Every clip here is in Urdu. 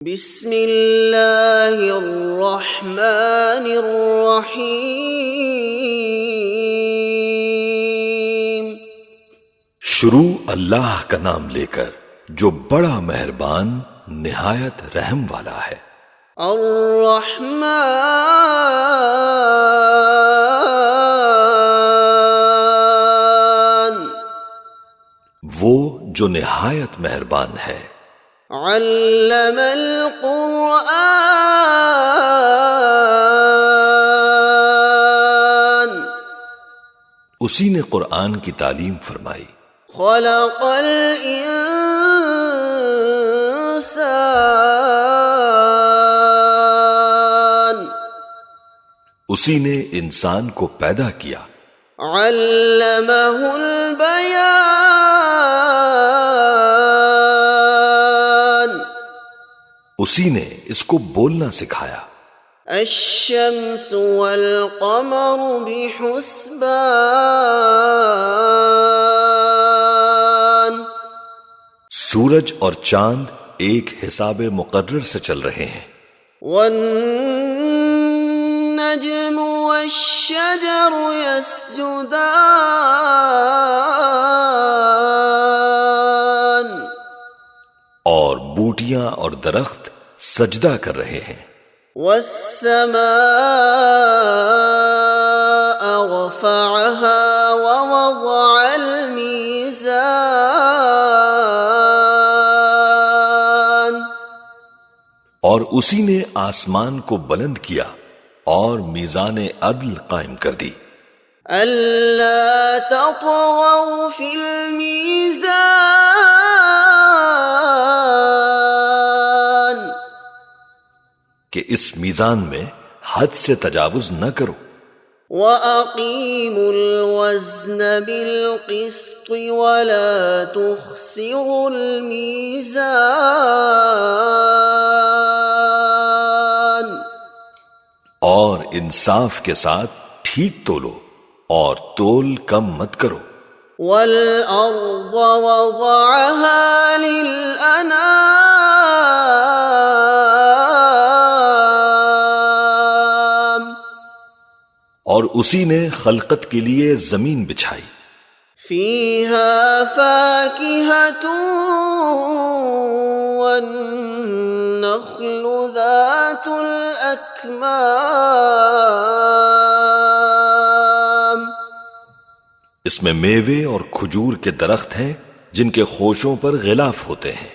بسم اللہ الرحمن الرحیم۔ شروع اللہ کا نام لے کر جو بڑا مہربان نہایت رحم والا ہے۔ الرحمن، وہ جو نہایت مہربان ہے۔ علم القرآن، اسی نے قرآن کی تعلیم فرمائی۔ خلق الانسان، اسی نے انسان کو پیدا کیا۔ علمہ البیان، اسی نے اس کو بولنا سکھایا۔ الشمس والقمر بحسبان، سورج اور چاند ایک حساب مقرر سے چل رہے ہیں۔ والنجم والشجر يسجدان، اور بوٹیاں اور درخت سجدہ کر رہے ہیں۔ والسماء رفعها ووضع الميزان، اور اسی نے آسمان کو بلند کیا اور میزان عدل قائم کر دی۔ أَلَّا تَطْغَوْا فِي الْمِيزَانِ، کہ اس میزان میں حد سے تجاوز نہ کرو۔ وَأَقِيمُوا الْوَزْنَ بِالْقِسْطِ وَلَا تُخْسِرُوا الْمِيزَانَ، اور انصاف کے ساتھ ٹھیک تولو اور تول کم مت کرو۔ وَالْأَرْضَ وَضَعَهَا لِلْأَنَامِ، اور اسی نے خلقت کے لیے زمین بچھائی۔ فِيهَا فَاكِهَةٌ وَالنَّخْلُ ذَاتُ الْأَكْمَامِ، اس میں میوے اور کھجور کے درخت ہیں جن کے خوشوں پر غلاف ہوتے ہیں۔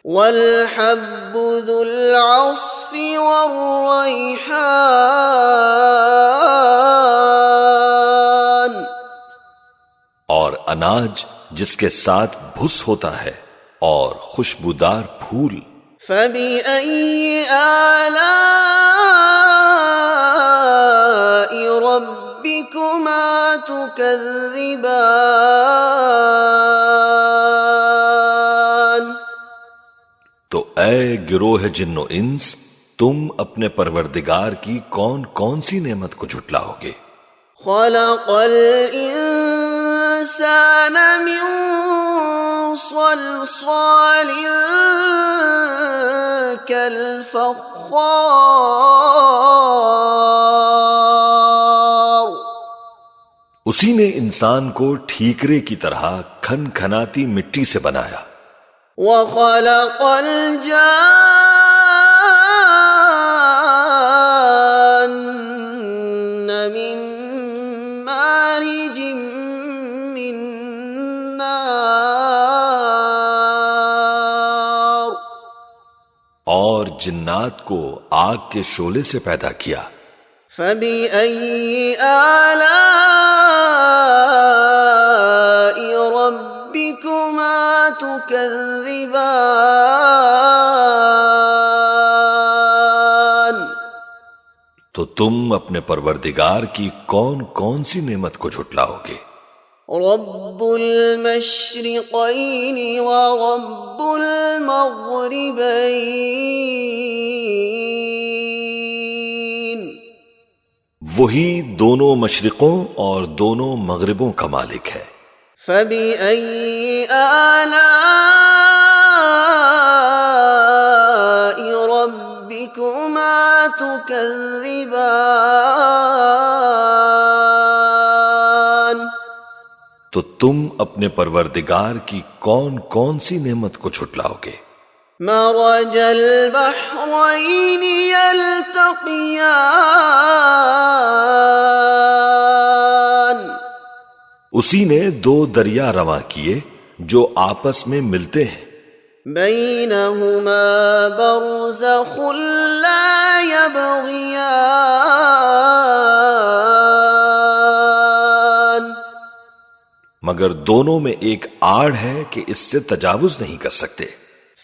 وَالْحَبُّ ذُو الْعَصْفِ وَالرَّيْحَانِ، اور اناج جس کے ساتھ بھس ہوتا ہے اور خوشبودار پھول۔ فَبِأَيِّ آلَاءِ رَبِّكُمَا تُكَذِّبَانِ، تو اے گروہ جن و انس، تم اپنے پروردگار کی کون کون سی نعمت کو جھٹلاؤ گے؟ خَلَقَ الْإِنسَانَ مِنْ صَلْصَالٍ كَالْفَخَّارِ، اسی نے انسان کو ٹھیکرے کی طرح کھن کھناتی مٹی سے بنایا۔ وَخَلَقَ الْجَانَّ مِن مَّارِجٍ مِّن نَّارٍ، اور جنات کو آگ کے شعلے سے پیدا کیا۔ فَبِأَيِّ آلَاءِ رَبِّكُمَا تُكَذِّبَانِ، تو تم اپنے پروردگار کی کون کون سی نعمت کو جھٹلاؤ گے؟ رب المشرقین ورب المغربین، وہی دونوں مشرقوں اور دونوں مغربوں کا مالک ہے۔ فَبِأَيِّ آلَاءِ ربكما تكذبان تو تم اپنے پروردگار کی کون کون سی نعمت کو جھٹلاؤ گے؟ مرج البحرين يلتقيان اسی نے دو دریا رواں کیے جو آپس میں ملتے ہیں، بينهما برزخ لا يبغيان مگر دونوں میں ایک آڑ ہے کہ اس سے تجاوز نہیں کر سکتے۔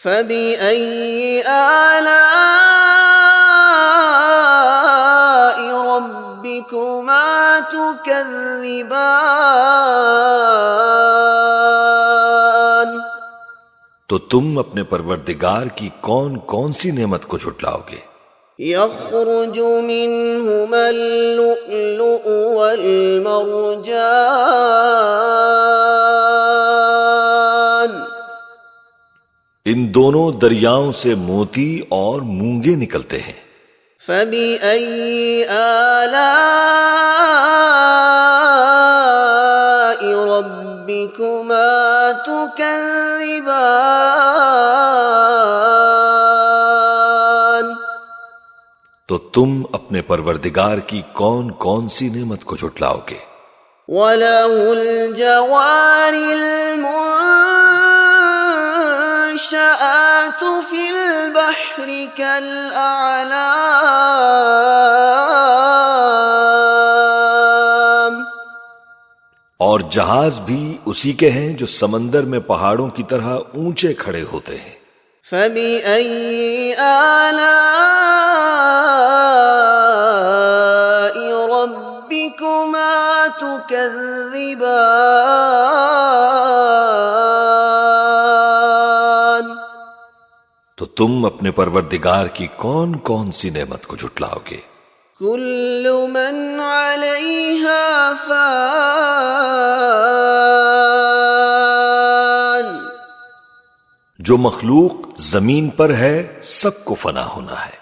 فبأي آلاء ربكما تكذبان تو تم اپنے پروردگار کی کون کون سی نعمت کو جھٹلاؤ گے؟ يخرج منهما اللؤلؤ والمرجان ان دونوں دریاؤں سے موتی اور مونگے نکلتے ہیں۔ فبأي آلاء ربكما تكذبان تو تم اپنے پروردگار کی کون کون سی نعمت کو جھٹلاؤ گے؟ وَلَهُ الْجَوَارِ الْمُنشَآتُ فِي الْبَحْرِ كَالْأَعْلَامِ اور جہاز بھی اسی کے ہیں جو سمندر میں پہاڑوں کی طرح اونچے کھڑے ہوتے ہیں۔ فَبِأَيِّ آلَاءِ رَبِّكُمَا تُكَذِّبَانِ تو تم اپنے پروردگار کی کون کون سی نعمت کو جھٹلاؤ گے؟ كل من عليها فان جو مخلوق زمین پر ہے سب کو فنا ہونا ہے،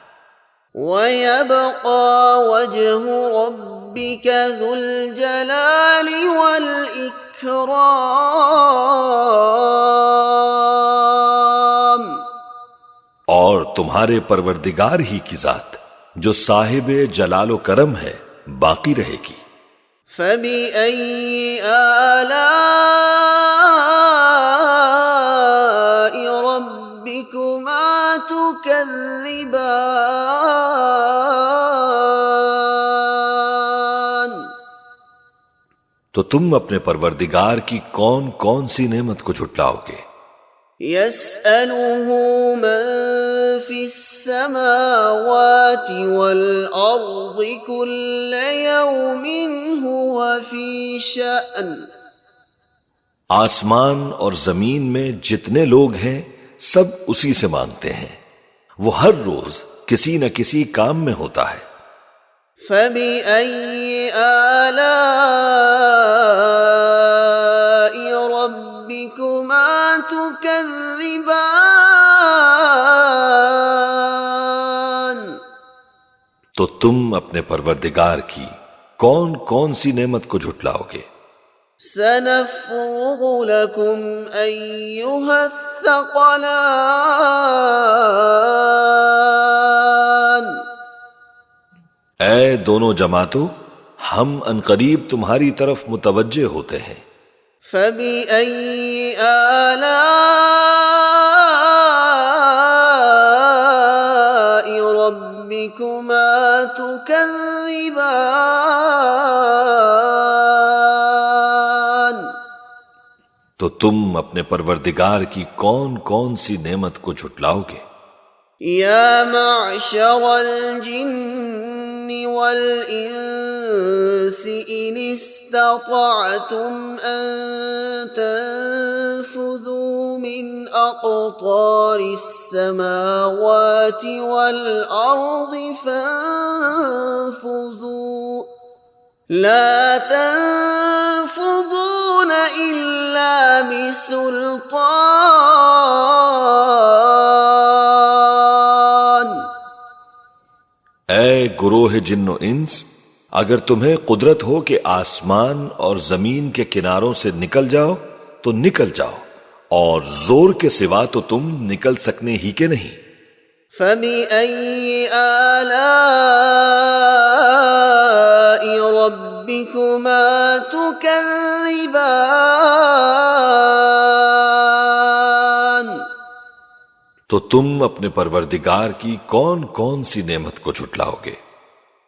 ويبقى وجه ربك ذو الجلال والإكرام اور تمہارے پروردگار ہی کی ذات جو صاحب جلال و کرم ہے باقی رہے گی۔ فبأي آلاء ربكما تكذبان تو تم اپنے پروردگار کی کون کون سی نعمت کو جھٹلاؤ گے؟ يسأله من في السماوات والأرض كل يوم هو في شأن آسمان اور زمین میں جتنے لوگ ہیں سب اسی سے مانگتے ہیں، وہ ہر روز کسی نہ کسی کام میں ہوتا ہے۔ فبأي آلاء ربكما تكذبان تو تم اپنے پروردگار کی کون کون سی نعمت کو جھٹلاؤ گے؟ سنفرغ لكم أيها الثقلان اے دونوں جماعتوں، ہم انقریب تمہاری طرف متوجہ ہوتے ہیں۔ فبأي آلاء ربكما تكذبان تو تم اپنے پروردگار کی کون کون سی نعمت کو جھٹلاؤ گے؟ يا معشر الجن والإنس إن استطعتم أن تنفذوا من أقطار السماوات والأرض فانفذوا لا تنفذون إلا بسلطان اے گروہ جن و انس، اگر تمہیں قدرت ہو کہ آسمان اور زمین کے کناروں سے نکل جاؤ تو نکل جاؤ، اور زور کے سوا تو تم نکل سکنے ہی کے نہیں۔ فَبِأَيِّ آلَاءِ رَبِّكُمَا تُكَذِّبَانِ، تو تم اپنے پروردگار کی کون کون سی نعمت کو جھٹلاؤ گے؟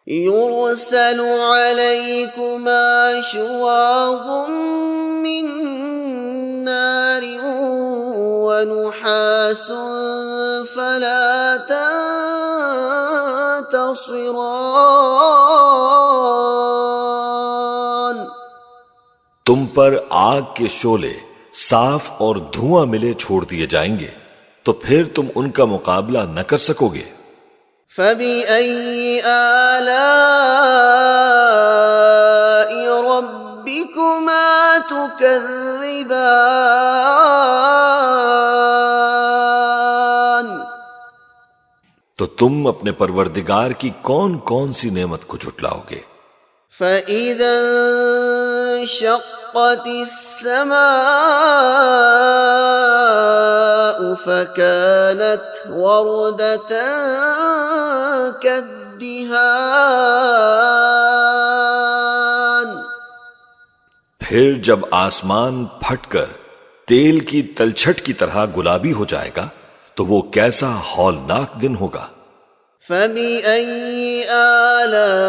يُرْسَلُ عَلَيْكُمَا شُوَاظٌ مِّن نَّارٍ وَنُحَاسٌ فَلَا تَنتَصِرَانِ، تم پر آگ کے شعلے صاف اور دھواں ملے چھوڑ دیے جائیں گے، تو پھر تم ان کا مقابلہ نہ کر سکو گے۔ فَبِأَيِّ آلَاءِ رَبِّكُمَا تُكَذِّبَانِ، تو تم اپنے پروردگار کی کون کون سی نعمت کو جھٹلاؤ گے؟ فَإِذَا انشَقَّتِ السَّمَاءُ فَكَانَتْ وَرْدَةً كَالدِّهَانِ، پھر جب آسمان پھٹ کر تیل کی تلچھٹ کی طرح گلابی ہو جائے گا تو وہ کیسا ہولناک دن ہوگا۔ فَبِأَيِّ آلَاءِ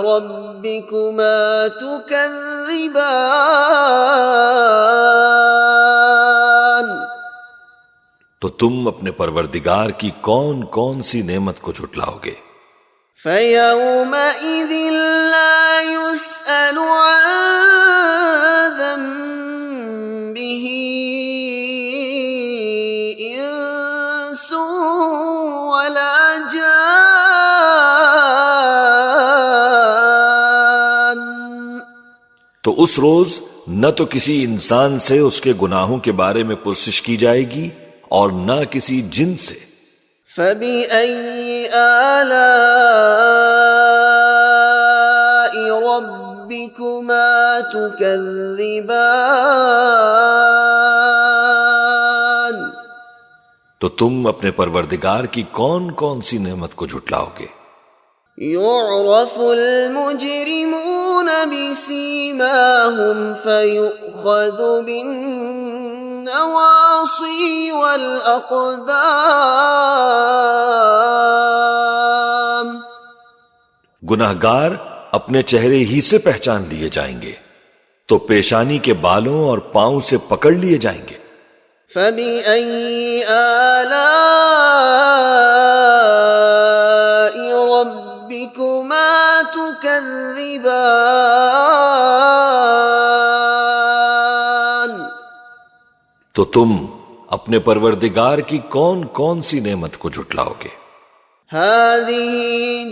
رَبِّكُمَا تُكَذِّبَانِ، تو تم اپنے پروردگار کی کون کون سی نعمت کو جھٹلاؤ گے؟ فَيَوْمَئِذٍ لَا يُسْأَلُ عَن ذَنبِهِ إِنسٌ وَلَا جَانٌ، تو اس روز نہ تو کسی انسان سے اس کے گناہوں کے بارے میں پرسش کی جائے گی اور نہ کسی جن سے۔ فَبِأَيِّ آلَاءِ رَبِّكُمَا تُكَذِّبَانِ، تو تم اپنے پروردگار کی کون کون سی نعمت کو جھٹلاؤ گے؟ يُعْرَفُ الْمُجْرِمُونَ بِسِيمَاهُمْ فَيُؤْخَذُ بِالنَّوَاصِي وَالْأَقْدَامِ، گناہگار اپنے چہرے ہی سے پہچان لیے جائیں گے تو پیشانی کے بالوں اور پاؤں سے پکڑ لیے جائیں گے۔ فَبِأَيِّ آلَاءِ رَبِّكُمَا تُكَذِّبَانِ، تو تم اپنے پروردگار کی کون کون سی نعمت کو جھٹلاؤ گے؟ هَذِهِ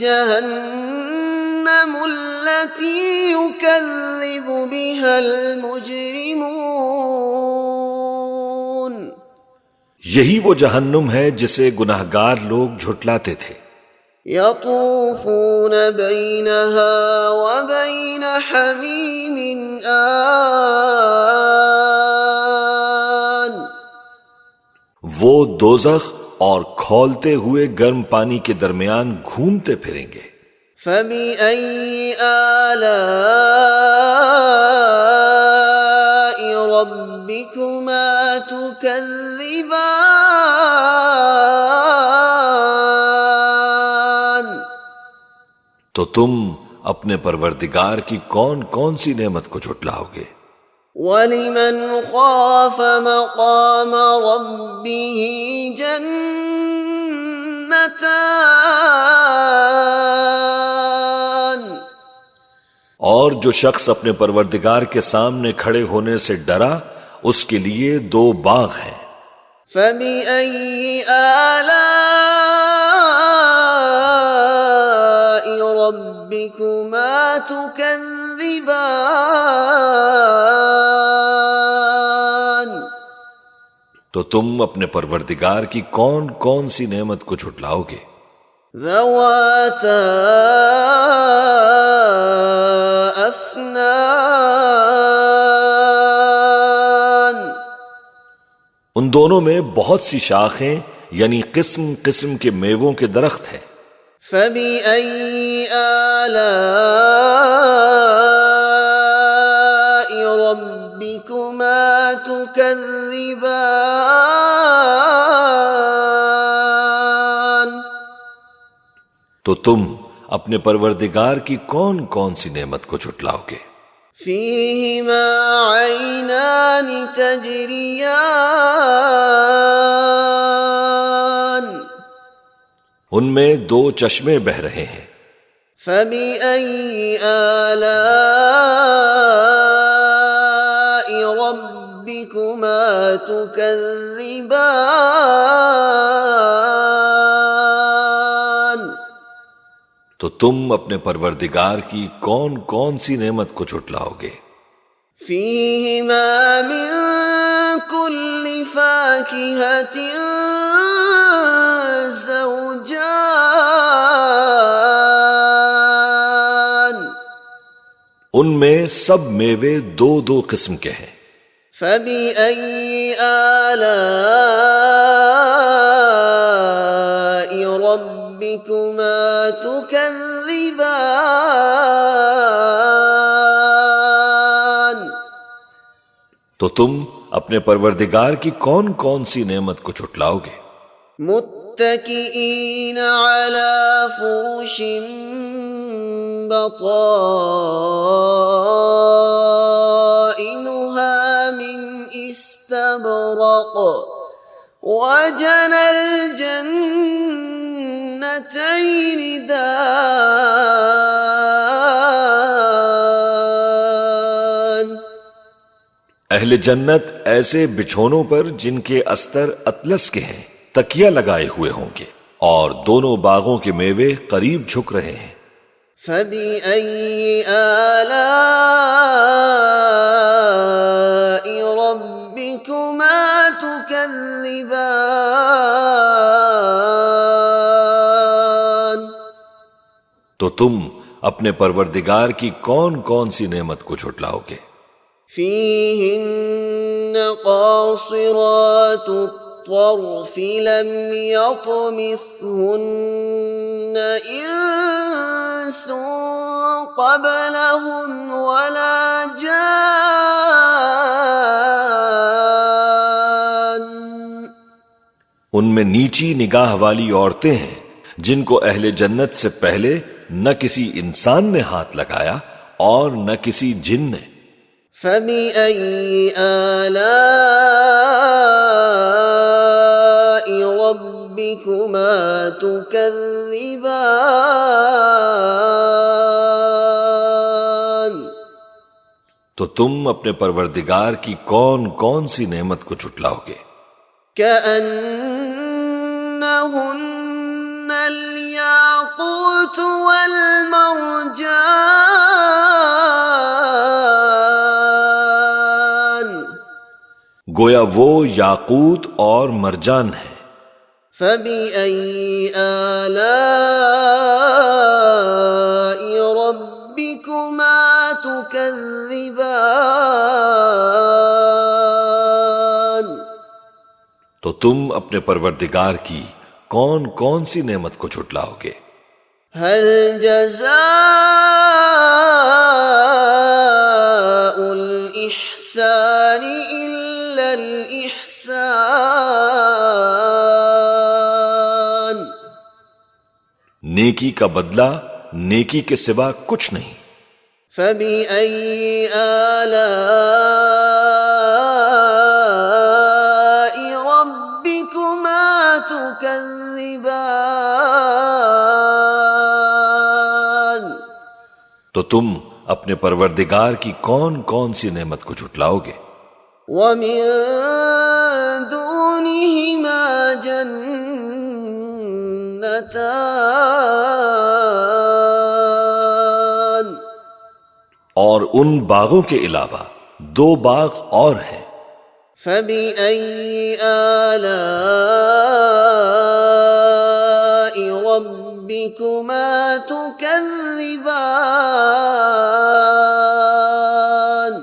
جَهَنَّمُ الَّتِي يُكَذِّبُ بِهَا الْمُجْرِمُونَ، یہی وہ جہنم ہے جسے گناہگار لوگ جھٹلاتے تھے۔ يَطُوفُونَ بَيْنَهَا وَبَيْنَ حَمِيمٍ آنٍ، وہ دوزخ اور کھولتے ہوئے گرم پانی کے درمیان گھومتے پھریں گے۔ فَبِأَيِّ آلَاءِ رَبِّكُمَا تُكَذِّبَانِ، تو تم اپنے پروردگار کی کون کون سی نعمت کو جھٹلاؤ گے؟ وَلِمَنْ خَافَ مَقَامَ رَبِّهِ جَنَّتَانِ، اور جو شخص اپنے پروردگار کے سامنے کھڑے ہونے سے ڈرا اس کے لیے 2 باغ ہیں۔ فَبِأَيِّ آلَاءِ رَبِّكُمَا تُكَذِّبَانِ، تو تم اپنے پروردگار کی کون کون سی نعمت کو جھٹلاؤ گے؟ ذواتا افنان، ان دونوں میں بہت سی شاخیں یعنی قسم قسم کے میووں کے درخت ہیں۔ فبأي آلاء ربكما تكذبان، تو تم اپنے پروردگار کی کون کون سی نعمت کو جھٹلاؤ گے؟ فيهما عينان تجريان، ان میں دو چشمے بہ رہے ہیں۔ فبأي آلاء ربكما تكذبان، تو تم اپنے پروردگار کی کون کون سی نعمت کو جھٹلاؤ گے؟ فيهما من كل فاكهة زوجان، ان میں سب میوے دو دو قسم کے ہیں۔ فبأي آلاء ربكما تكذبان، تو تم اپنے پروردگار کی کون کون سی نعمت کو جھٹلاؤ گے؟ متكئين على فرش بطائنها من استبرق، وجنى الجنتين دان، اہل جنت ایسے بچھونوں پر جن کے استر اطلس کے ہیں تکیہ لگائے ہوئے ہوں گے، اور دونوں باغوں کے میوے قریب جھک رہے ہیں۔ فبأي آلاء ربكما تكذبان، تو تم اپنے پروردگار کی کون کون سی نعمت کو جھٹلاؤ گے؟ فيهن قاصرات الطرف لم يطمثهن إنس قبلهم ولا جان، ان میں نیچی نگاہ والی عورتیں ہیں جن کو اہل جنت سے پہلے نہ کسی انسان نے ہاتھ لگایا اور نہ کسی جن نے۔ فبأي آلاء ربكما تكذبان، تو تم اپنے پروردگار کی کون کون سی نعمت کو جھٹلاؤ گے؟ كأنهن الياقوت والمرجان، گویا وہ یاقوت اور مرجان ہے۔ فبأي آلاء ربكما تكذبان، تو تم اپنے پروردگار کی کون کون سی نعمت کو جھٹلاؤ گے؟ هل جزاء الإحسان إلا الإحسان، نیکی کا بدلہ نیکی کے سوا کچھ نہیں۔ فبأي آلاء ربكما تكذبان، تو تم اپنے پروردگار کی کون کون سی نعمت کو جھٹلاؤ گے؟ ومن دونهما جنتان، اور ان باغوں کے علاوہ دو باغ اور ہیں۔ فبأي آلاء ربكما تكذبان؟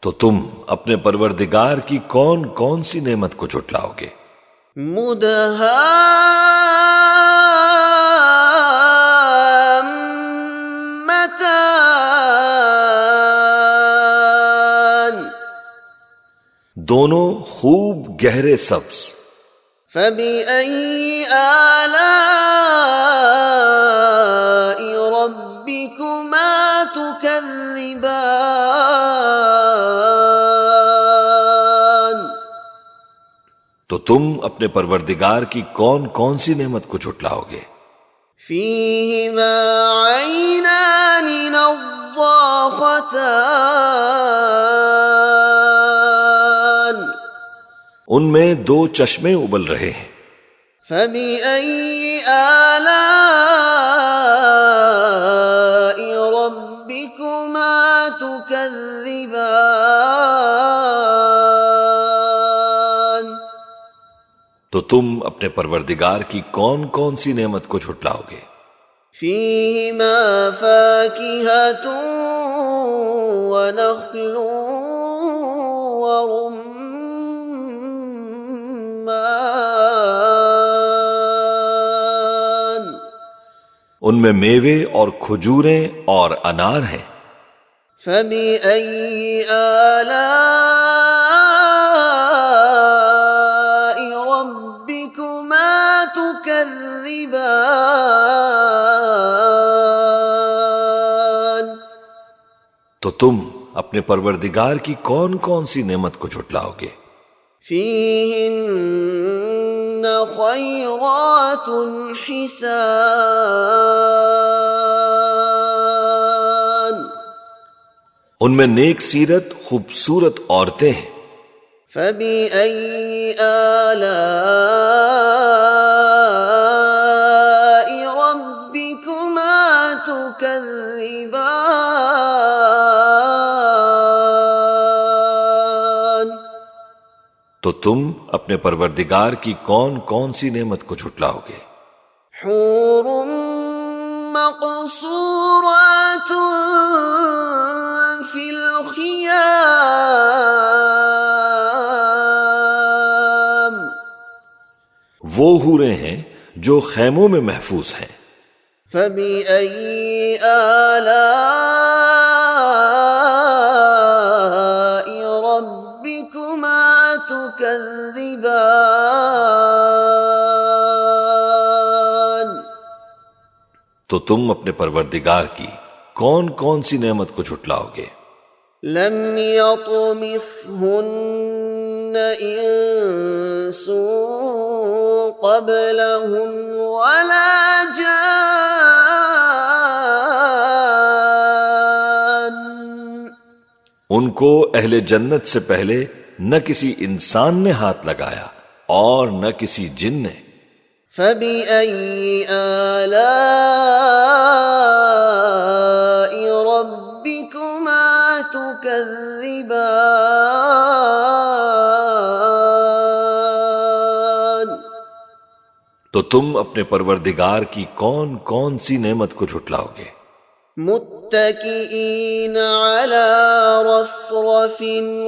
تو تم اپنے پروردگار کی کون کون سی نعمت کو جھٹلاؤ گے؟ مدہامتان، دونوں خوب گہرے سبز۔ فبأي آلاء ربكما تكذبان؟ تو تم اپنے پروردگار کی کون کون سی نعمت کو جھٹلاؤ گے؟ فيهما عينان نضاختان، ان میں دو چشمے ابل رہے ہیں۔ فبأي آلاء ربكما تكذبان؟ تو تم اپنے پروردگار کی کون کون سی نعمت کو جھٹلاؤ گے؟ فيهما فاكهة ونخل ورمان، ان میں میوے اور کھجوریں اور انار ہیں۔ فبأي آلاء ربكما تكذبان؟ تو تم اپنے پروردگار کی کون کون سی نعمت کو جھٹلاؤ گے؟ فيهن خيرات حسان، ان میں نیک سیرت خوبصورت عورتیں ہیں۔ فبأي آلاء ربكما تكذبان؟ تو تم اپنے پروردگار کی کون کون سی نعمت کو جھٹلاؤ گے؟ حور مقصورات في الخيام، وہ حوریں ہیں جو خیموں میں محفوظ ہیں۔ فبأي آلاء ربكما تكذبان؟ تو تم اپنے پروردگار کی کون کون سی نعمت کو جھٹلاؤ گے؟ لم يطمثهن انس قبلهم ولا جان، ان کو اہل جنت سے پہلے نہ کسی انسان نے ہاتھ لگایا اور نہ کسی جن نے۔ فبأي آلاء ربكما تكذبان؟ تو تم اپنے پروردگار کی کون کون سی نعمت کو جھٹلاؤ گے؟ متكئين على رفرف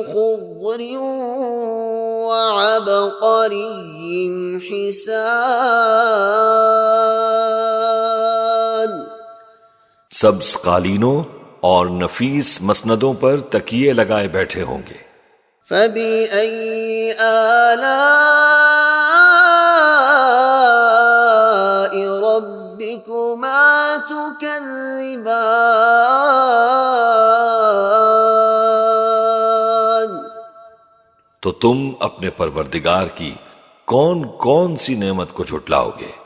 خضر وعبقري حسان، سبز قالینوں اور نفیس مسندوں پر تکیے لگائے بیٹھے ہوں گے۔ فبأي آلاء ربكما تكذبان؟ تو تم اپنے پروردگار کی کون کون سی نعمت کو جھٹلاؤ گے؟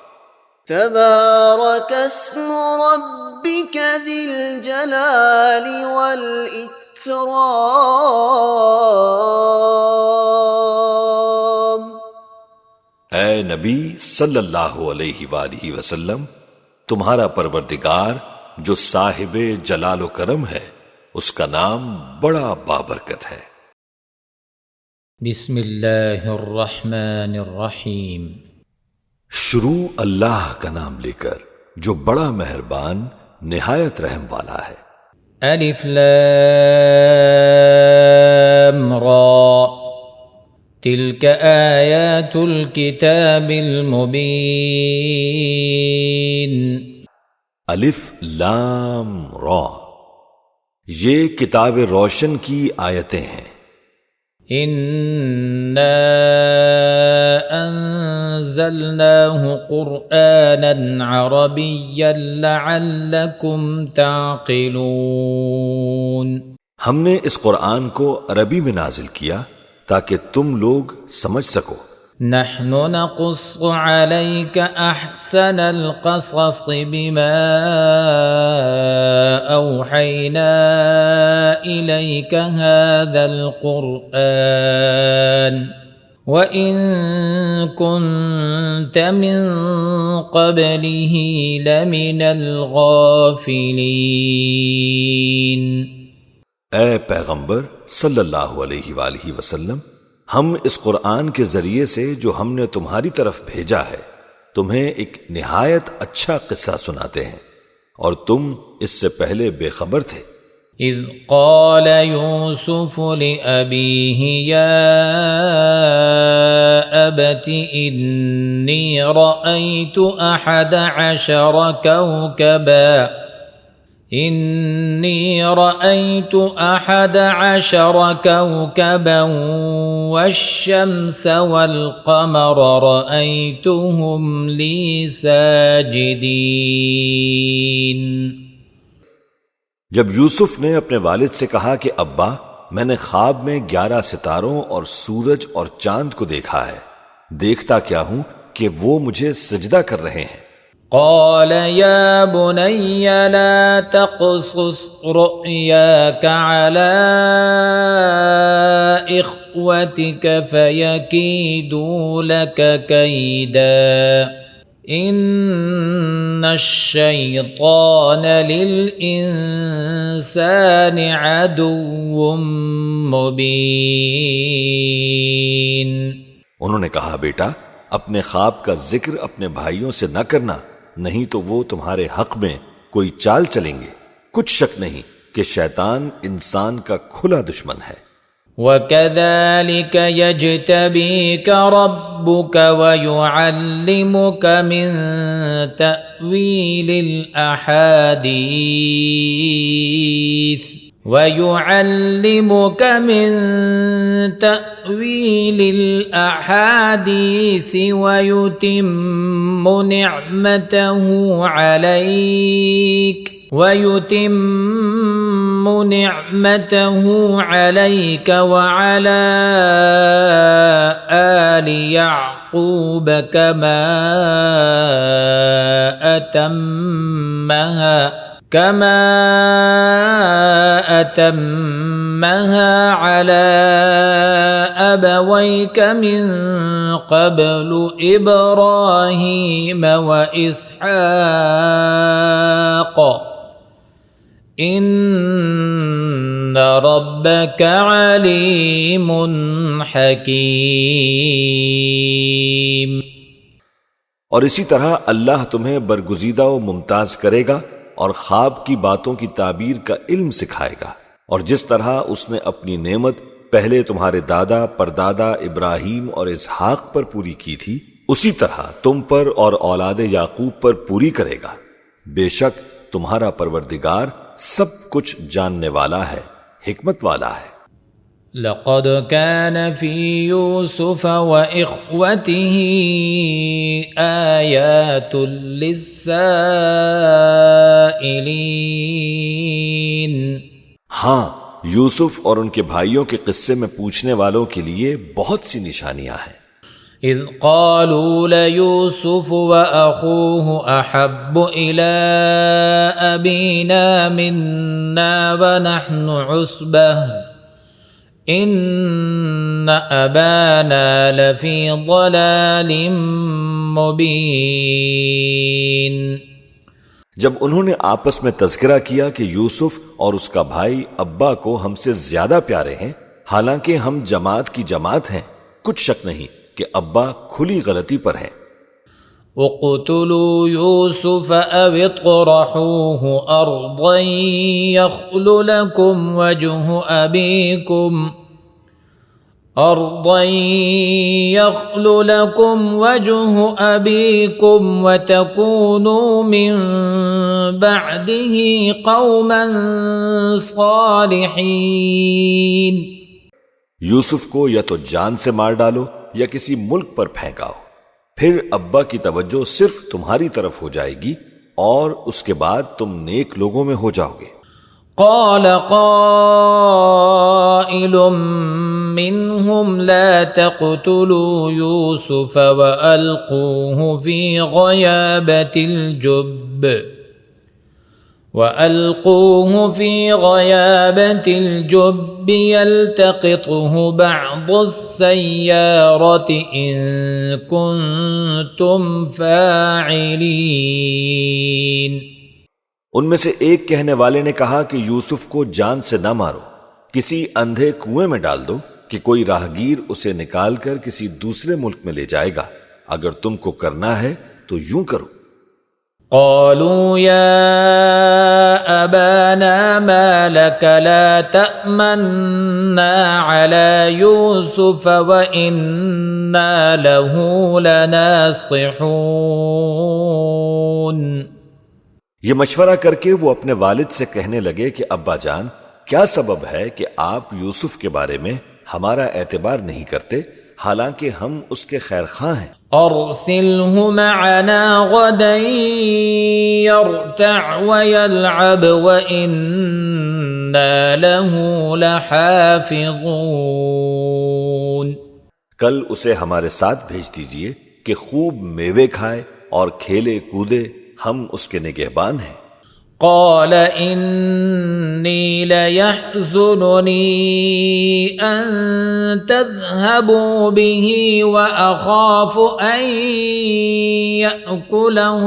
تبارك اسم ربك ذي الجلال والإكرام۔ اے نبی صلی اللہ علیہ وآلہ وسلم، تمہارا پروردگار جو صاحب جلال و کرم ہے، اس کا نام بڑا بابرکت ہے۔ بسم اللہ الرحمن الرحیم. شروع اللہ کا نام لے کر جو بڑا مہربان نہایت رحم والا ہے. الف لام را تلک آیات الکتاب المبین. الف لام را، یہ کتاب روشن کی آیتیں ہیں. انا انزلناه قرآنا عربيا لعلكم تعقلون. ہم نے اس قرآن کو عربی میں نازل کیا تاکہ تم لوگ سمجھ سکو. نحن نقص عليك أحسن القصص بما أوحينا إليك هذا القرآن وإن كنت من قبله لمن الغافلين. اے پیغمبر صلی اللہ علیہ وآلہ وسلم، ہم اس قرآن کے ذریعے سے جو ہم نے تمہاری طرف بھیجا ہے تمہیں ایک نہایت اچھا قصہ سناتے ہیں، اور تم اس سے پہلے بے خبر تھے. اذ قال يوسف لأبيه يا أبت إني رأيت 11 كوكبا إني رأيت 11 كوكبا والشمس والقمر رأيتهم لي ساجدين. جب یوسف نے اپنے والد سے کہا کہ ابا، میں نے خواب میں 11 ستاروں اور سورج اور چاند کو دیکھا ہے، دیکھتا کیا ہوں کہ وہ مجھے سجدہ کر رہے ہیں. قال يا بني لا تقصص رؤياك على إخوتك فيكيدوا لك كيدا إن الشيطان للإنسان عدو مبين. انہوں نے کہا بیٹا، اپنے خواب کا ذکر اپنے بھائیوں سے نہ کرنا، نہیں تو وہ تمہارے حق میں کوئی چال چلیں گے. کچھ شک نہیں کہ شیطان انسان کا کھلا دشمن ہے. وَكَذَلِكَ يَجْتَبِيكَ رَبُّكَ وَيُعَلِّمُكَ مِن تَأْوِيلِ الْأَحَادِيثِ وَيُعَلِّمُكَ مِن تَأْوِيلِ الْأَحَادِيثِ وَيُتِمُّ نِعْمَتَهُ عَلَيْكَ وَعَلَى آلِ يَعْقُوبَ كَمَا أتمها على أبويك من قبل إبراهيم وإسحاق إن ربك عليم حكيم. اور اسی طرح اللہ تمہیں برگزیدہ و ممتاز کرے گا اور خواب کی باتوں کی تعبیر کا علم سکھائے گا، اور جس طرح اس نے اپنی نعمت پہلے تمہارے دادا پردادا ابراہیم اور اسحاق پر پوری کی تھی، اسی طرح تم پر اور اولاد یعقوب پر پوری کرے گا. بے شک تمہارا پروردگار سب کچھ جاننے والا ہے، حکمت والا ہے. لقد كان في يوسف وإخوته آيات للسائلين. ہاں، یوسف اور ان کے بھائیوں کے قصے میں پوچھنے والوں کے لیے بہت سی نشانیاں ہیں. اذ قالوا ليوسف وأخوه أحب إلى أبينا منا ونحن عصبة إن أبانا لفي ضلال مبين. جب انہوں نے آپس میں تذکرہ کیا کہ یوسف اور اس کا بھائی ابا کو ہم سے زیادہ پیارے ہیں، حالانکہ ہم جماعت کی جماعت ہیں، کچھ شک نہیں کہ ابا کھلی غلطی پر ہیں۔ اقتلوا يوسف أو اطرحوه أرضا يخل لكم وجه أبيكم وتكونوا من بعده قوما صالحين۔ یوسف کو یا تو جان سے مار ڈالو یا کسی ملک پر پھینکاؤ، پھر ابا کی توجہ صرف تمہاری طرف ہو جائے گی اور اس کے بعد تم نیک لوگوں میں ہو جاؤ گے۔ قال قائل منهم لا تقتلوا يوسف وألقوه في غيابة الجب يلتقطه بعض السيارة إن كنتم فاعلين۔ ان میں سے ایک کہنے والے نے کہا کہ یوسف کو جان سے نہ مارو، کسی اندھے کنویں میں ڈال دو کہ کوئی راہگیر اسے نکال کر کسی دوسرے ملک میں لے جائے گا، اگر تم کو کرنا ہے تو یوں کرو۔ قالوا يا أبانا ما لك لا تأمنا على يوسف وإنا له لناصحون۔ یہ مشورہ کر کے وہ اپنے والد سے کہنے لگے کہ ابا جان، کیا سبب ہے کہ آپ یوسف کے بارے میں ہمارا اعتبار نہیں کرتے، حالانکہ ہم اس کے خیر خواہ ہیں۔ أرسله معنا غدا يرتع ويلعب وإنا له لحافظون۔ کل اسے ہمارے ساتھ بھیج دیجئے کہ خوب میوے کھائے اور کھیلے کودے، ہم اس کے نگہبان ہیں۔ قال إني ليحزنني أن تذهبوا به وأخاف أن يأكله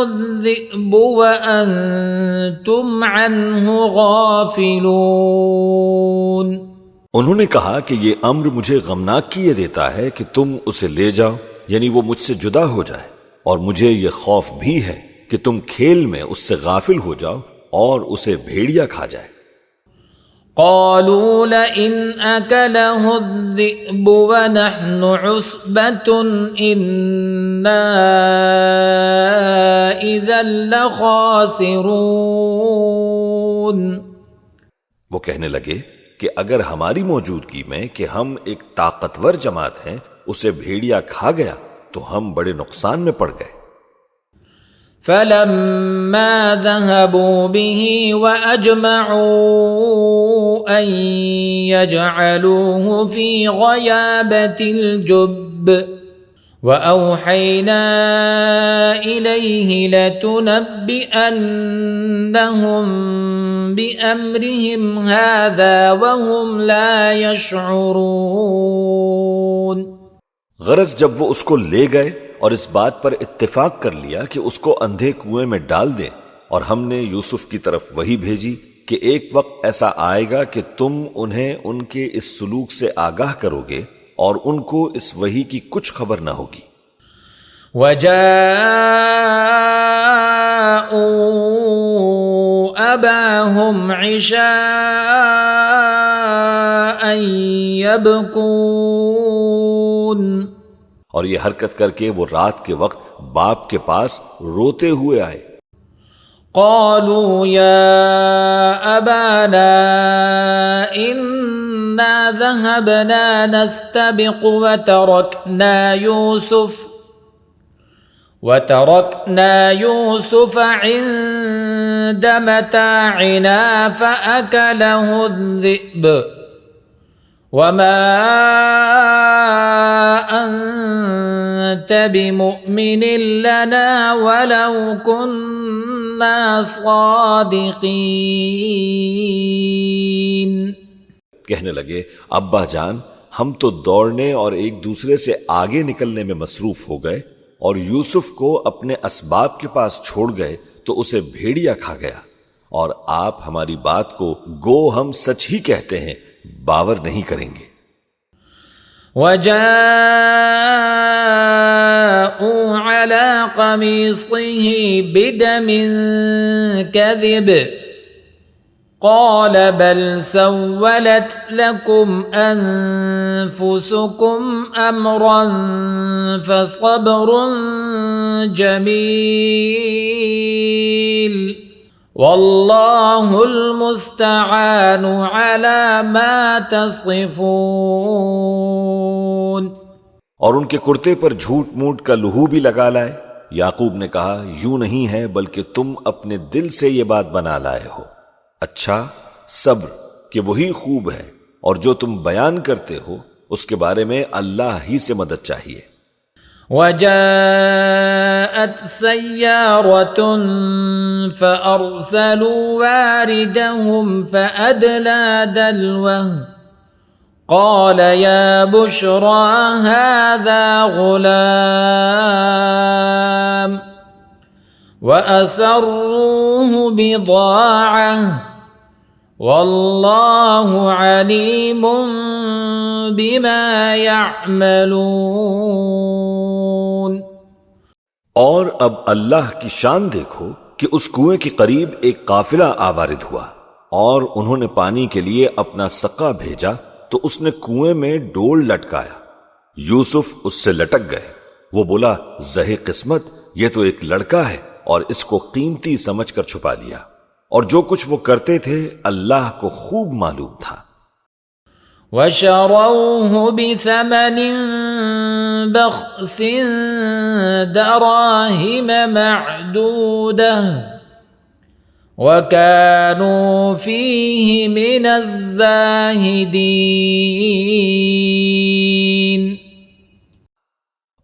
الذئب وأنتم عنه غافلون۔ انہوں نے کہا کہ یہ امر مجھے غمناک کیے دیتا ہے کہ تم اسے لے جاؤ، یعنی وہ مجھ سے جدا ہو جائے، اور مجھے یہ خوف بھی ہے کہ تم کھیل میں اس سے غافل ہو جاؤ اور اسے بھیڑیا کھا جائے۔ قالوا لئن أكله الذئب ونحن عصبة إنا إذا لخاسرون۔ وہ کہنے لگے کہ اگر ہماری موجودگی میں کہ ہم ایک طاقتور جماعت ہیں اسے بھیڑیا کھا گیا تو ہم بڑے نقصان میں پڑ گئے۔ فلما ذهبوا به وأجمعوا أن يجعلوه في غيابة الجب وأوحينا إليه لتنبئنهم بأمرهم هذا وهم لا يشعرون۔ غرض جب وہ اس کو لے گئے اور اس بات پر اتفاق کر لیا کہ اس کو اندھے کنویں میں ڈال دیں، اور ہم نے یوسف کی طرف وحی بھیجی کہ ایک وقت ایسا آئے گا کہ تم انہیں ان کے اس سلوک سے آگاہ کرو گے اور ان کو اس وحی کی کچھ خبر نہ ہوگی۔ وَجَاءُوا أَبَاهُمْ عِشَاءً يَبْكُونَ۔ اور یہ حرکت کر کے وہ رات کے وقت باپ کے پاس روتے ہوئے آئے۔ قالوا يا أبانا إنا ذهبنا نستبق وتركنا يوسف عند متاعنا فأكله الذئب وما أنت بمؤمن لنا ولو كنا صادقين۔ کہنے لگے ابا جان، ہم تو دوڑنے اور ایک دوسرے سے آگے نکلنے میں مصروف ہو گئے اور یوسف کو اپنے اسباب کے پاس چھوڑ گئے تو اسے بھیڑیا کھا گیا، اور آپ ہماری بات کو گو ہم سچ ہی کہتے ہیں باور نہیں کریں گے۔ وجاءوا على قميصه بدم كذب قال بل سولت لكم أنفسكم أمرا فصبر جميل واللہ المستعان علی ما تصفون۔ اور ان کے کرتے پر جھوٹ موٹ کا لہو بھی لگا لائے۔ یعقوب نے کہا یوں نہیں ہے بلکہ تم اپنے دل سے یہ بات بنا لائے ہو۔ اچھا صبر کہ وہی خوب ہے، اور جو تم بیان کرتے ہو اس کے بارے میں اللہ ہی سے مدد چاہیے۔ وجاءت سيارة فأرسلوا واردهم فأدلى دلوه قال يا بشرى هذا غلام وأسروه بضاعة والله عليم بما يعملون۔ اور اب اللہ کی شان دیکھو کہ اس کنویں کے قریب ایک قافلہ آوارد ہوا، اور انہوں نے پانی کے لیے اپنا سقا بھیجا تو اس نے کنویں میں ڈول لٹکایا۔ یوسف اس سے لٹک گئے۔ وہ بولا زہے قسمت، یہ تو ایک لڑکا ہے، اور اس کو قیمتی سمجھ کر چھپا لیا، اور جو کچھ وہ کرتے تھے اللہ کو خوب معلوم تھا۔ وشروه بثمن بخس دراهم معدودة وكانوا فيه من الزاهدين۔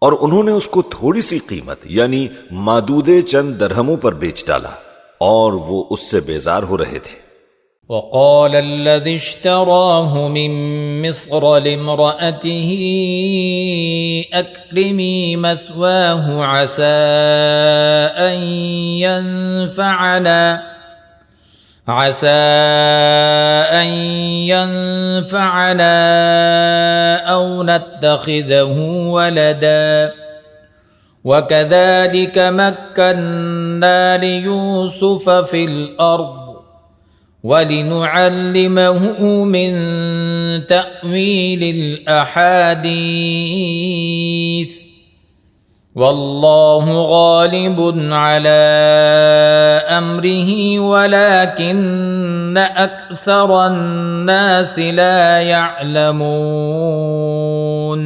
اور انہوں نے اس کو تھوڑی سی قیمت یعنی مادودے چند درہموں پر بیچ ڈالا، اور وہ اس سے بیزار ہو رہے تھے۔ وقال الذي اشتراه من مصر لامرأته أكرمي مثواه عسى أن ينفعنا أو نتخذه ولدا وكذلك مكنا ليوسف في الأرض وَلِنُعَلِّمَهُ مِن تَأْوِيلِ الْأَحَادِيثِ وَاللَّهُ غَالِبٌ عَلَى أَمْرِهِ وَلَكِنَّ أَكْثَرَ النَّاسِ لَا يَعْلَمُونَ۔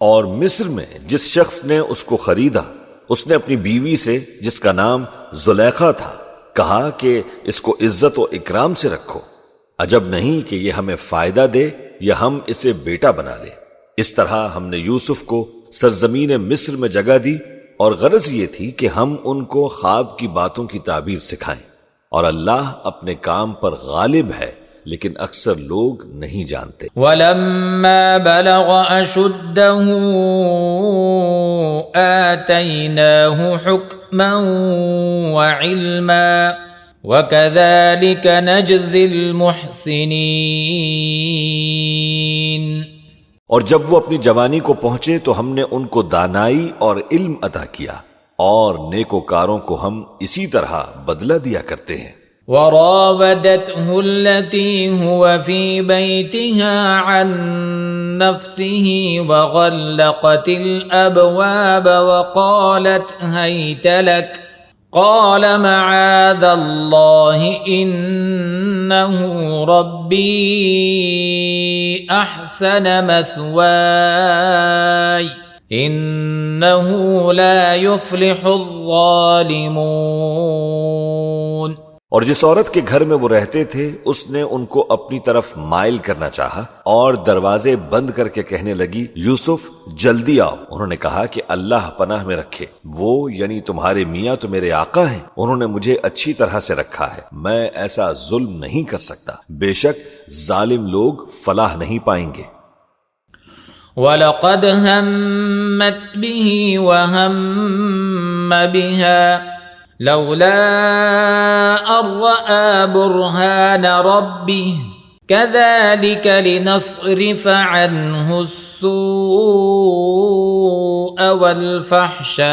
اور مصر میں جس شخص نے اس کو خریدا، اس نے اپنی بیوی سے جس کا نام زلیخا تھا کہا کہ اس کو عزت و اکرام سے رکھو، عجب نہیں کہ یہ ہمیں فائدہ دے یا ہم اسے بیٹا بنا لیں۔ اس طرح ہم نے یوسف کو سرزمین مصر میں جگہ دی، اور غرض یہ تھی کہ ہم ان کو خواب کی باتوں کی تعبیر سکھائیں، اور اللہ اپنے کام پر غالب ہے لیکن اکثر لوگ نہیں جانتے۔ وَلَمَّا بَلَغَ أَشُدَّهُ آتَيْنَاهُ حُكْمًا وَعِلْمًا وَكَذَلِكَ نَجْزِي الْمُحْسِنِينَ۔ اور جب وہ اپنی جوانی کو پہنچے تو ہم نے ان کو دانائی اور علم عطا کیا، اور نیکوکاروں کو ہم اسی طرح بدلہ دیا کرتے ہیں۔ وراودته التي هو في بيتها عن نفسه وغلقت الأبواب وقالت هيت لك قال معاذ الله إنه ربي أحسن مثواي إنه لا يفلح الظالمون۔ اور جس عورت کے گھر میں وہ رہتے تھے اس نے ان کو اپنی طرف مائل کرنا چاہا، اور دروازے بند کر کے کہنے لگی یوسف جلدی آؤ۔ انہوں نے کہا کہ اللہ پناہ میں رکھے، وہ یعنی تمہارے میاں تو میرے آقا ہیں، انہوں نے مجھے اچھی طرح سے رکھا ہے، میں ایسا ظلم نہیں کر سکتا، بے شک ظالم لوگ فلاح نہیں پائیں گے۔ وَلَقَدْ هَمَّتْ بِهِ وَهَمَّ بِهَا لولا أن رأى برهان ربه كذلك لنصرف عنه السوء والفحشاء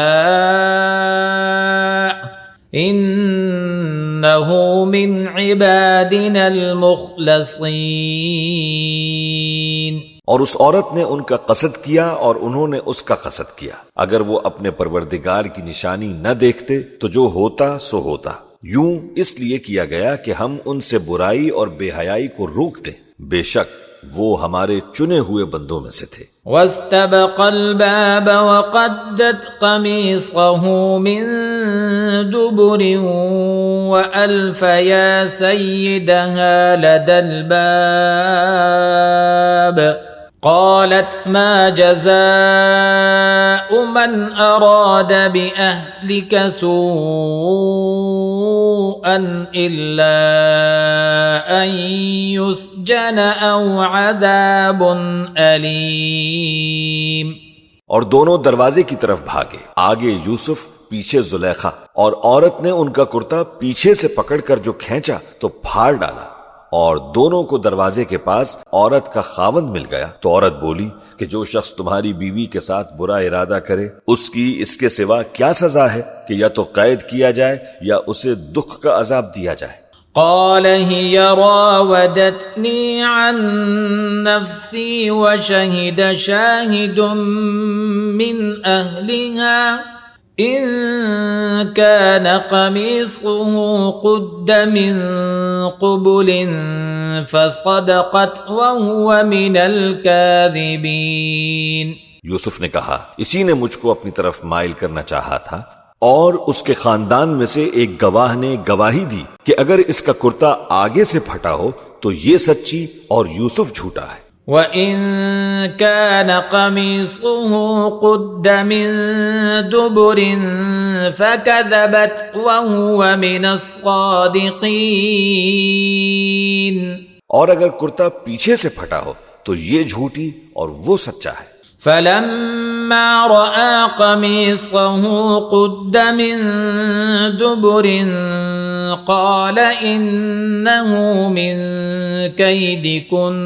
إنه من عبادنا المخلصين۔ اور اس عورت نے ان کا قصد کیا اور انہوں نے اس کا قصد کیا، اگر وہ اپنے پروردگار کی نشانی نہ دیکھتے تو جو ہوتا سو ہوتا، یوں اس لیے کیا گیا کہ ہم ان سے برائی اور بے حیائی کو روک دیں، بے شک وہ ہمارے چنے ہوئے بندوں میں سے تھے۔ واستبق الباب وقدت قميصه من دبر وألف يا سيدها لدى الباب قالت ما جزاء من أراد بأهلك سوءا إلا أن يسجن أو عذاب أليم۔ اور دونوں دروازے کی طرف بھاگے، آگے یوسف پیچھے زلیخا، اور عورت نے ان کا کرتا پیچھے سے پکڑ کر جو کھینچا تو پھاڑ ڈالا، اور دونوں کو دروازے کے پاس عورت کا خاوند مل گیا۔ تو عورت بولی کہ جو شخص تمہاری بیوی کے ساتھ برا ارادہ کرے اس کی اس کے سوا کیا سزا ہے کہ یا تو قید کیا جائے یا اسے دکھ کا عذاب دیا جائے۔ قال هي راودتني عن نفسي وشهد شاهد من أهلها إن كان قميصه قد من قبل فصدقت وهو من الكاذبين۔ یوسف نے کہا اسی نے مجھ کو اپنی طرف مائل کرنا چاہا تھا، اور اس کے خاندان میں سے ایک گواہ نے گواہی دی کہ اگر اس کا کرتا آگے سے پھٹا ہو تو یہ سچی اور یوسف جھوٹا ہے۔ وَإِن كَانَ قَمِيصُهُ قُدَّ مِن دُبُرٍ فَكَذَبَتْ وَهُوَ مِنَ الصَّادِقِينَ۔ اور اگر کرتا پیچھے سے پھٹا ہو تو یہ جھوٹی اور وہ سچا ہے۔ فَلَمَّا رَأَى قَمِيصَهُ قُدَّ مِن دُبُرٍ قَالَ إِنَّهُ مِن كَيْدِكُنَّ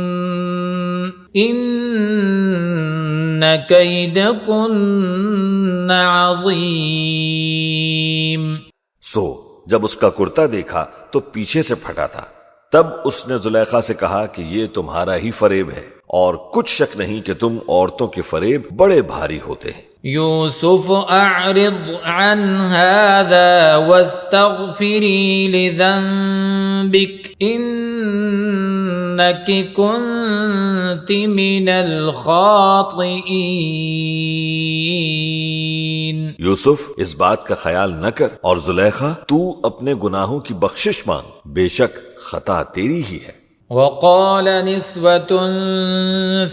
إِنَّ كَيْدَكُنَّ عَظِيمٌ۔ سو جب اس کا کرتا دیکھا تو پیچھے سے پھٹا تھا، تب اس نے زلیخا سے کہا کہ یہ تمہارا ہی فریب ہے، اور کچھ شک نہیں کہ تم عورتوں کے فریب بڑے بھاری ہوتے ہیں۔ یوسف اعرض عن هذا واستغفری لذنبک انک کنت من الخاطئین۔ یوسف اس بات کا خیال نہ کر، اور زلیخا تو اپنے گناہوں کی بخشش مانگ، بے شک خطا تیری ہی ہے۔ وقال نسوة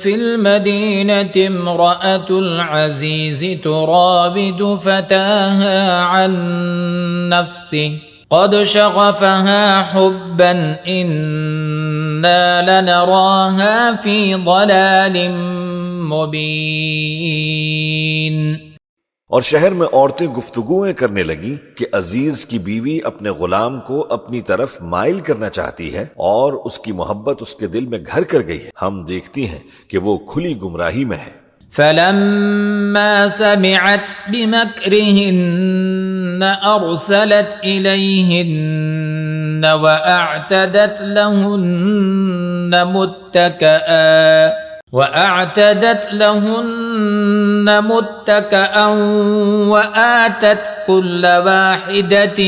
في المدينة امرأة العزيز تراود فتاها عن نفسه قد شغفها حبا إنا لنراها في ضلال مبين۔ اور شہر میں عورتیں گفتگویں کرنے لگیں کہ عزیز کی بیوی اپنے غلام کو اپنی طرف مائل کرنا چاہتی ہے اور اس کی محبت اس کے دل میں گھر کر گئی ہے، ہم دیکھتی ہیں کہ وہ کھلی گمراہی میں ہے۔ فلما سمعت بمكرهن أرسلت إليهن وأعتدت لهن متكئا وآتت كل واحدة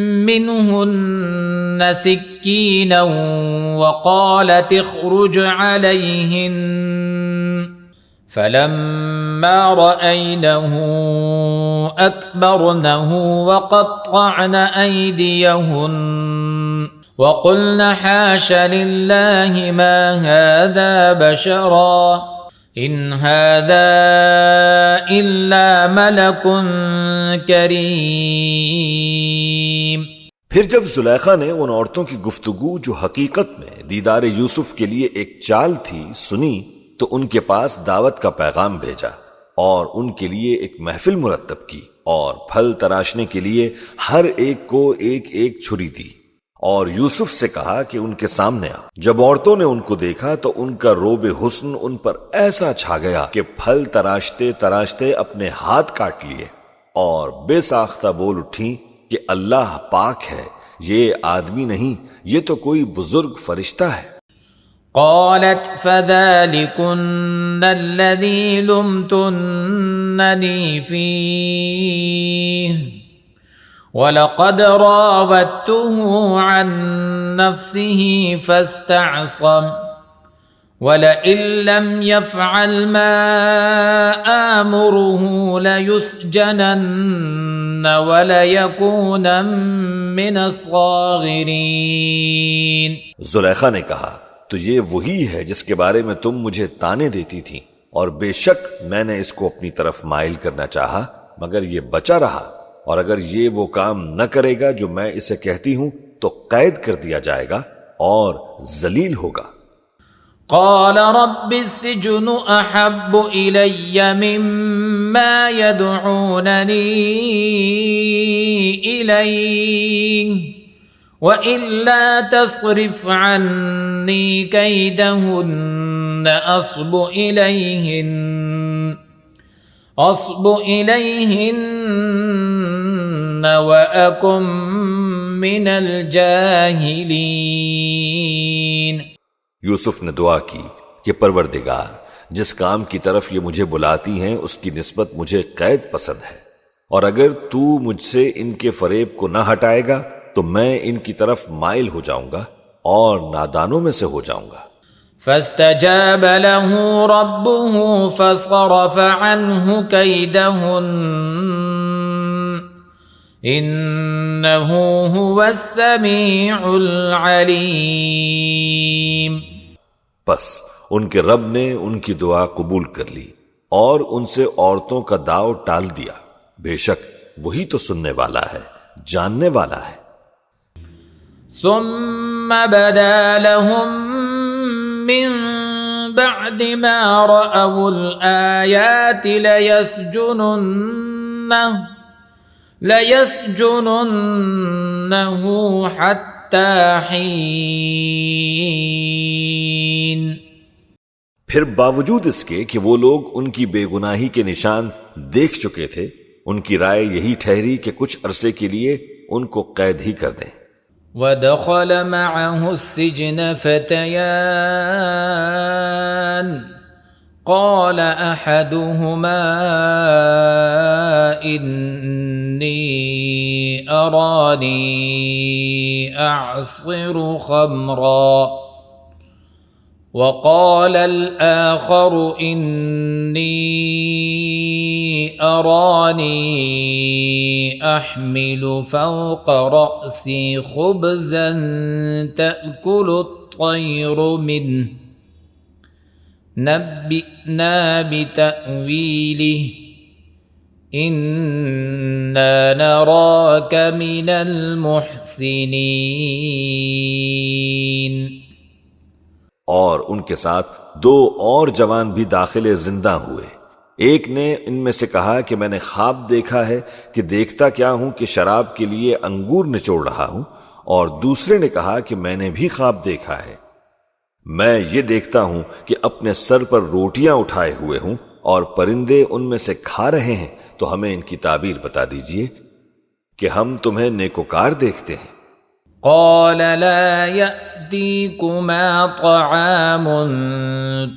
منهن سكينا وقالت اخرج عليهن فلما رأينه أكبرنه وقطعن أيديهن وقلن حاش لله ما هذا بشرا إن هذا إلا ملك كريم۔ پھر جب زلیخا نے ان عورتوں کی گفتگو جو حقیقت میں دیدار یوسف کے لیے ایک چال تھی سنی تو ان کے پاس دعوت کا پیغام بھیجا اور ان کے لیے ایک محفل مرتب کی اور پھل تراشنے کے لیے ہر ایک کو ایک ایک چھری دی اور یوسف سے کہا کہ ان کے سامنے آ۔ جب عورتوں نے ان کو دیکھا تو ان کا روب حسن ان پر ایسا چھا گیا کہ پھل تراشتے تراشتے اپنے ہاتھ کاٹ لیے اور بے ساختہ بول اٹھیں کہ اللہ پاک ہے، یہ آدمی نہیں، یہ تو کوئی بزرگ فرشتہ ہے۔ قالت فذلكن الذي لمتنني فيه ولقد راودته عن نفسه فاستعصم ولئن لم يفعل ما آمره ليسجنن وليكون من الصاغرين۔ زلیخا نے کہا تو یہ وہی ہے جس کے بارے میں تم مجھے طعنے دیتی تھی، اور بے شک میں نے اس کو اپنی طرف مائل کرنا چاہا مگر یہ بچا رہا، اور اگر یہ وہ کام نہ کرے گا جو میں اسے کہتی ہوں تو قید کر دیا جائے گا اور ذلیل ہوگا۔ قال رب السجن احب الي مما يدعونني اليه وإلا تصرف عني كيدهن أصب إليهن وأكن من الجاهلين۔ یوسف نے دعا کی کہ پروردگار، جس کام کی طرف یہ مجھے بلاتی ہیں اس کی نسبت مجھے قید پسند ہے، اور اگر تو مجھ سے ان کے فریب کو نہ ہٹائے گا تو میں ان کی طرف مائل ہو جاؤں گا اور نادانوں میں سے ہو جاؤں گا۔ فاستجاب له ربه فصرف عنه كيدهن إنه هو السميع العليم۔ بس ان کے رب نے ان کی دعا قبول کر لی اور ان سے عورتوں کا داؤ ٹال دیا، بے شک وہی تو سننے والا ہے، جاننے والا ہے۔ ثم بدا لهم من بعد ما رأوا الآيات ليسجننه حتى حين۔ پھر باوجود اس کے کہ وہ لوگ ان کی بے گناہی کے نشان دیکھ چکے تھے، ان کی رائے یہی ٹھہری کہ کچھ عرصے کے لیے ان کو قید ہی کر دیں۔ ودخل معه السجن فتيان قال أحدهما إني أراني أعصر خمرا وقال الآخر إني أراني أحمل فوق رأسي خبزا تأكل الطير منه نبئنا بتأويله إنا نراك من المحسنين۔ اور ان کے ساتھ دو اور جوان بھی داخل زندہ ہوئے۔ ایک نے ان میں سے کہا کہ میں نے خواب دیکھا ہے کہ دیکھتا کیا ہوں کہ شراب کے لیے انگور نچوڑ رہا ہوں، اور دوسرے نے کہا کہ میں نے بھی خواب دیکھا ہے، میں یہ دیکھتا ہوں کہ اپنے سر پر روٹیاں اٹھائے ہوئے ہوں اور پرندے ان میں سے کھا رہے ہیں، تو ہمیں ان کی تعبیر بتا دیجئے کہ ہم تمہیں نیکوکار دیکھتے ہیں۔ قال لا يأتيكما طعام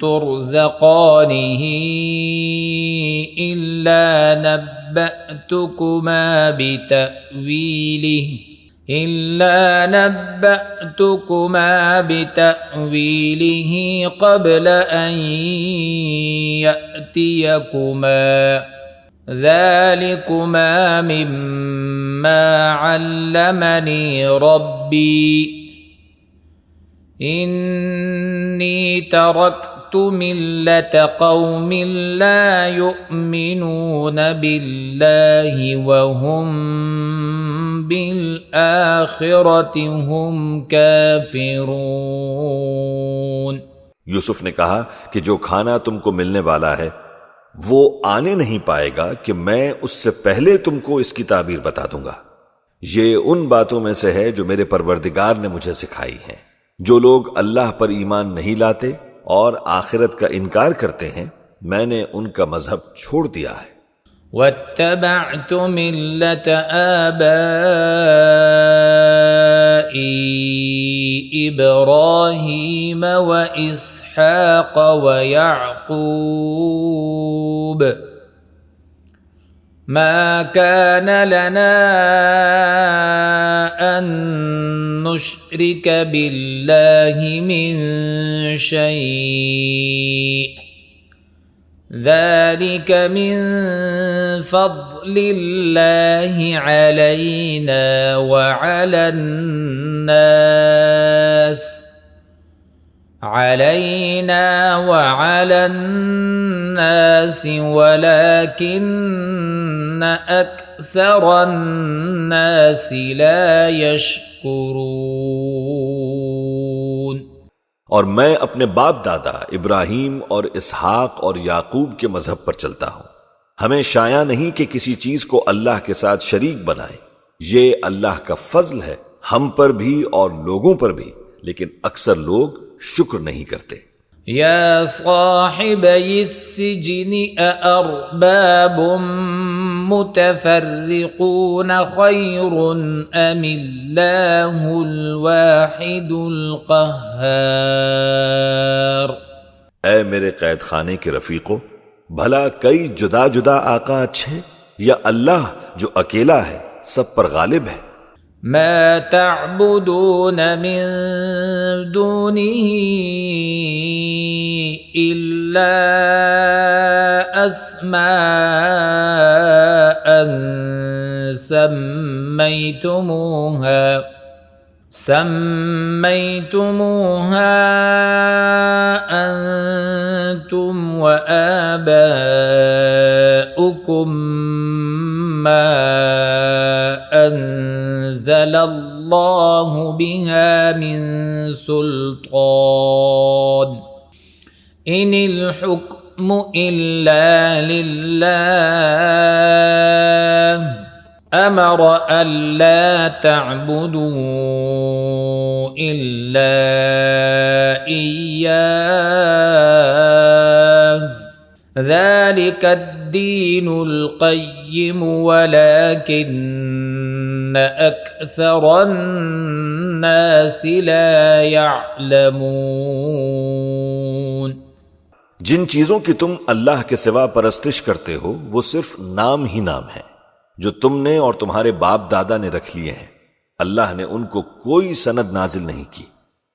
ترزقانه إلا نبأتكما بتأويله قبل أن يأتيكما ذلكما مما علمني ربي إني تركت ملة قوم لا يؤمنون بالله وهم بالآخرة هم كافرون۔ یوسف نے کہا کہ جو کھانا تم کو ملنے والا ہے وہ آنے نہیں پائے گا کہ میں اس سے پہلے تم کو اس کی تعبیر بتا دوں گا۔ یہ ان باتوں میں سے ہے جو میرے پروردگار نے مجھے سکھائی ہیں۔ جو لوگ اللہ پر ایمان نہیں لاتے اور آخرت کا انکار کرتے ہیں میں نے ان کا مذہب چھوڑ دیا ہے۔ واتبعت ملة آبائي إبراهيم وإسحاق ويعقوب ما كان لنا أن نشرك بالله من شيء ذلك من فضل الله علينا وعلى الناس ولكن أكثر الناس لا يشكرون۔ اور میں اپنے باپ دادا ابراہیم اور اسحاق اور یعقوب کے مذہب پر چلتا ہوں۔ ہمیں شایع نہیں کہ کسی چیز کو اللہ کے ساتھ شریک بنائیں، یہ اللہ کا فضل ہے ہم پر بھی اور لوگوں پر بھی، لیکن اکثر لوگ شکر نہیں کرتے۔ یا صاحبی السجن أأرباب متفرقون خیر ام اللہ الواحد القہار۔ اے میرے قید خانے کے رفیقو، بھلا کئی جدا جدا آقا اچھے یا اللہ جو اکیلا ہے سب پر غالب ہے؟ ما تعبدون من دونه إلا أسماء سميتموها أنتم وآباؤكم ما أنزل الله بها من سلطان إن الحكم إلا لله أمر ألا تعبدوا إلا إياه ذلك الدين القيم ولكن أكثر الناس لا يعلمون۔ جن چیزوں کی تم اللہ کے سوا پرستش کرتے ہو وہ صرف نام ہی نام ہے جو تم نے اور تمہارے باپ دادا نے رکھ لیے ہیں۔ اللہ نے ان کو کوئی سند نازل نہیں کی۔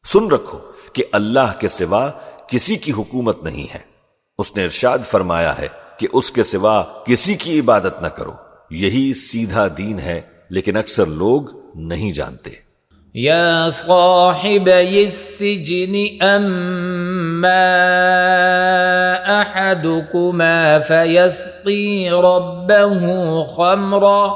سن رکھو کہ اللہ کے سوا کسی کی حکومت نہیں ہے۔ اس نے ارشاد فرمایا ہے کہ اس کے سوا کسی کی عبادت نہ کرو، یہی سیدھا دین ہے، لیکن اکثر لوگ نہیں جانتے۔ یا صاحبی السجن اما احدکما فیسقی ربه خمرا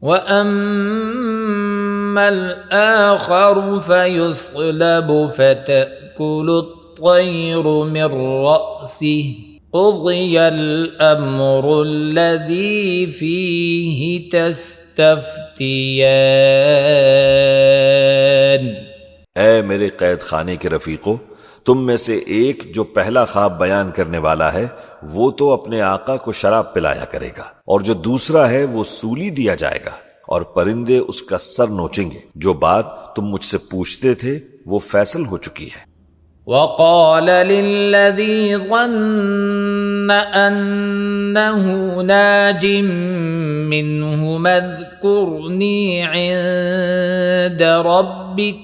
واما الاخر فیصلب فتأکل الطیر من رأسه قضی الامر الذی فیہ تستفتیان۔ اے میرے قید خانے کے رفیقو، تم میں سے ایک جو پہلا خواب بیان کرنے والا ہے وہ تو اپنے آقا کو شراب پلایا کرے گا، اور جو دوسرا ہے وہ سولی دیا جائے گا اور پرندے اس کا سر نوچیں گے۔ جو بات تم مجھ سے پوچھتے تھے وہ فیصل ہو چکی ہے۔ وقال للذي ظن أنه ناج منهما اذكرني عند ربك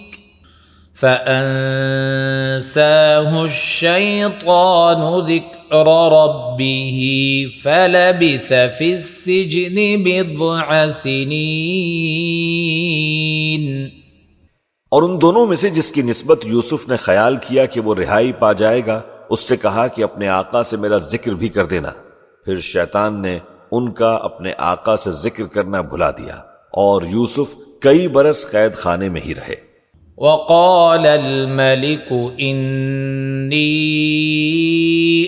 فأنساه الشيطان ذكر ربه فلبث في السجن بضع سنين۔ اور ان دونوں میں سے جس کی نسبت یوسف نے خیال کیا کہ وہ رہائی پا جائے گا اس سے کہا کہ اپنے آقا سے میرا ذکر بھی کر دینا۔ پھر شیطان نے ان کا اپنے آقا سے ذکر کرنا بھلا دیا اور یوسف کئی برس قید خانے میں ہی رہے۔ وقال الملك إني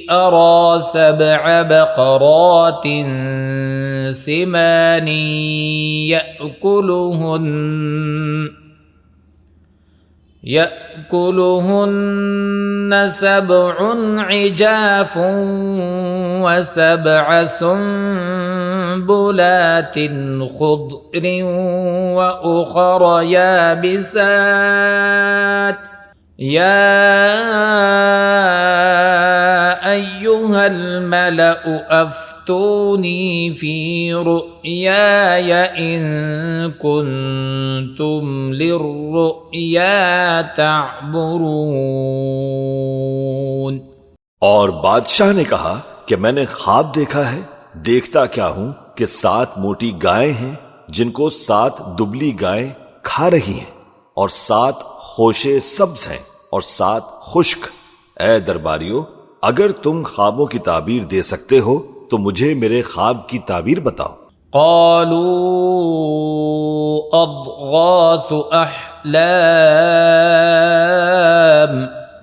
أرى 7 بقرات سمان يأكلهن 7 عجاف و7 سنبلات خضر وأخر يابسات يا أيها الملأ أفتوني في رؤياي إن كنتم للرؤيا تعبرون۔ اور بادشاہ نے کہا کہ میں نے خواب دیکھا ہے، دیکھتا کیا ہوں کہ 7 موٹی گائیں ہیں جن کو 7 دبلی گائیں کھا رہی ہیں، اور 7 خوشے سبز ہیں اور 7 خشک۔ اے درباریوں، اگر تم خوابوں کی تعبیر دے سکتے ہو تو مجھے میرے خواب کی تعبیر بتاؤ۔ قالوا أضغاث أحلام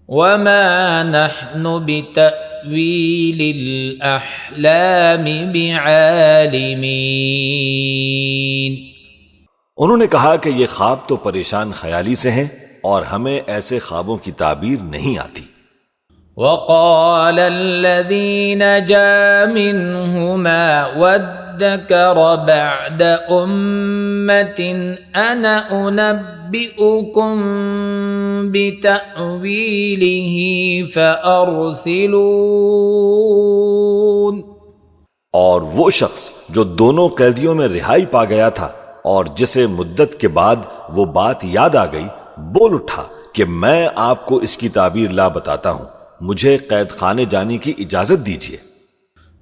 وما نحن بتأويل الأحلام بعالمين۔ انہوں نے کہا کہ یہ خواب تو پریشان خیالی سے ہیں اور ہمیں ایسے خوابوں کی تعبیر نہیں آتی۔ وقال الذي نجا منهما وادكر بعد أمة أنا أنبئكم بتأويله فأرسلون۔ اور وہ شخص جو دونوں قیدیوں میں رہائی پا گیا تھا اور جسے مدت کے بعد وہ بات یاد آ گئی، بول اٹھا کہ میں آپ کو اس کی تعبیر لا بتاتا ہوں، مجھے قید خانے جانے کی اجازت دیجیے۔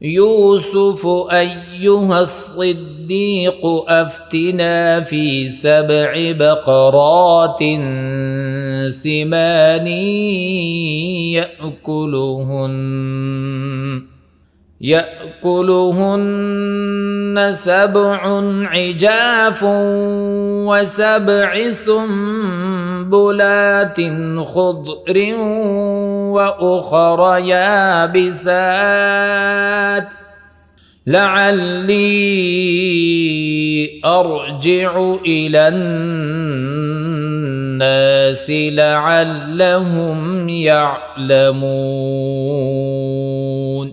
یوسف ایہا الصدیق افتنا فی 7 بقرات سمان يأكلهن 7 عجاف و7 سنبلات خضر وأخر يابسات لعلي أرجع إلى الناس لعلهم يعلمون۔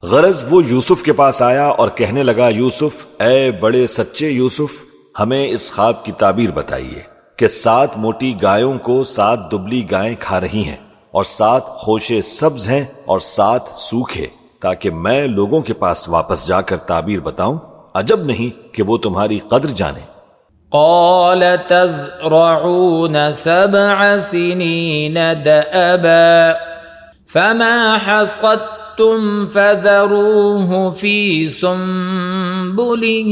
غرض وہ یوسف کے پاس آیا اور کہنے لگا، یوسف، اے بڑے سچے یوسف، ہمیں اس خواب کی تعبیر بتائیے کہ 7 موٹی گایوں کو 7 دبلی گائیں کھا رہی ہیں اور 7 خوشے سبز ہیں اور 7 سوکھے، تاکہ میں لوگوں کے پاس واپس جا کر تعبیر بتاؤں، عجب نہیں کہ وہ تمہاری قدر جانے۔ قال تزرعون 7 سنين دأبا فما حصدتم فذروه في سنبله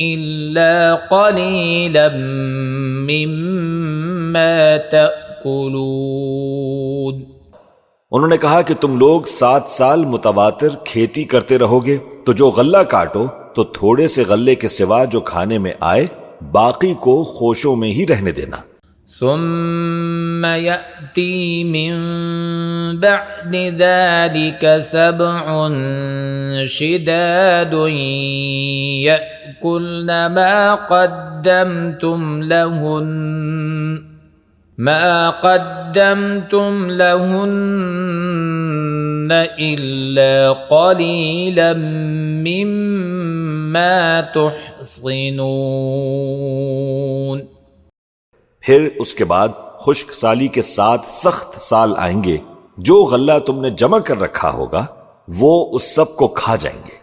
إلا قليلا مما تأكلون۔ انہوں نے کہا کہ تم لوگ 7 سال متواتر کھیتی کرتے رہو گے تو جو غلہ کاٹو تو تھوڑے سے غلے کے سوا جو کھانے میں آئے باقی کو خوشوں میں ہی رہنے دینا۔ ثم يأتي من بعد ذلك 7 شداد يأكلن ما قدمتم لهن إلا قليلا مما تحصنون۔ پھر اس کے بعد خشک سالی کے 7 سخت سال آئیں گے، جو غلہ تم نے جمع کر رکھا ہوگا وہ اس سب کو کھا جائیں گے،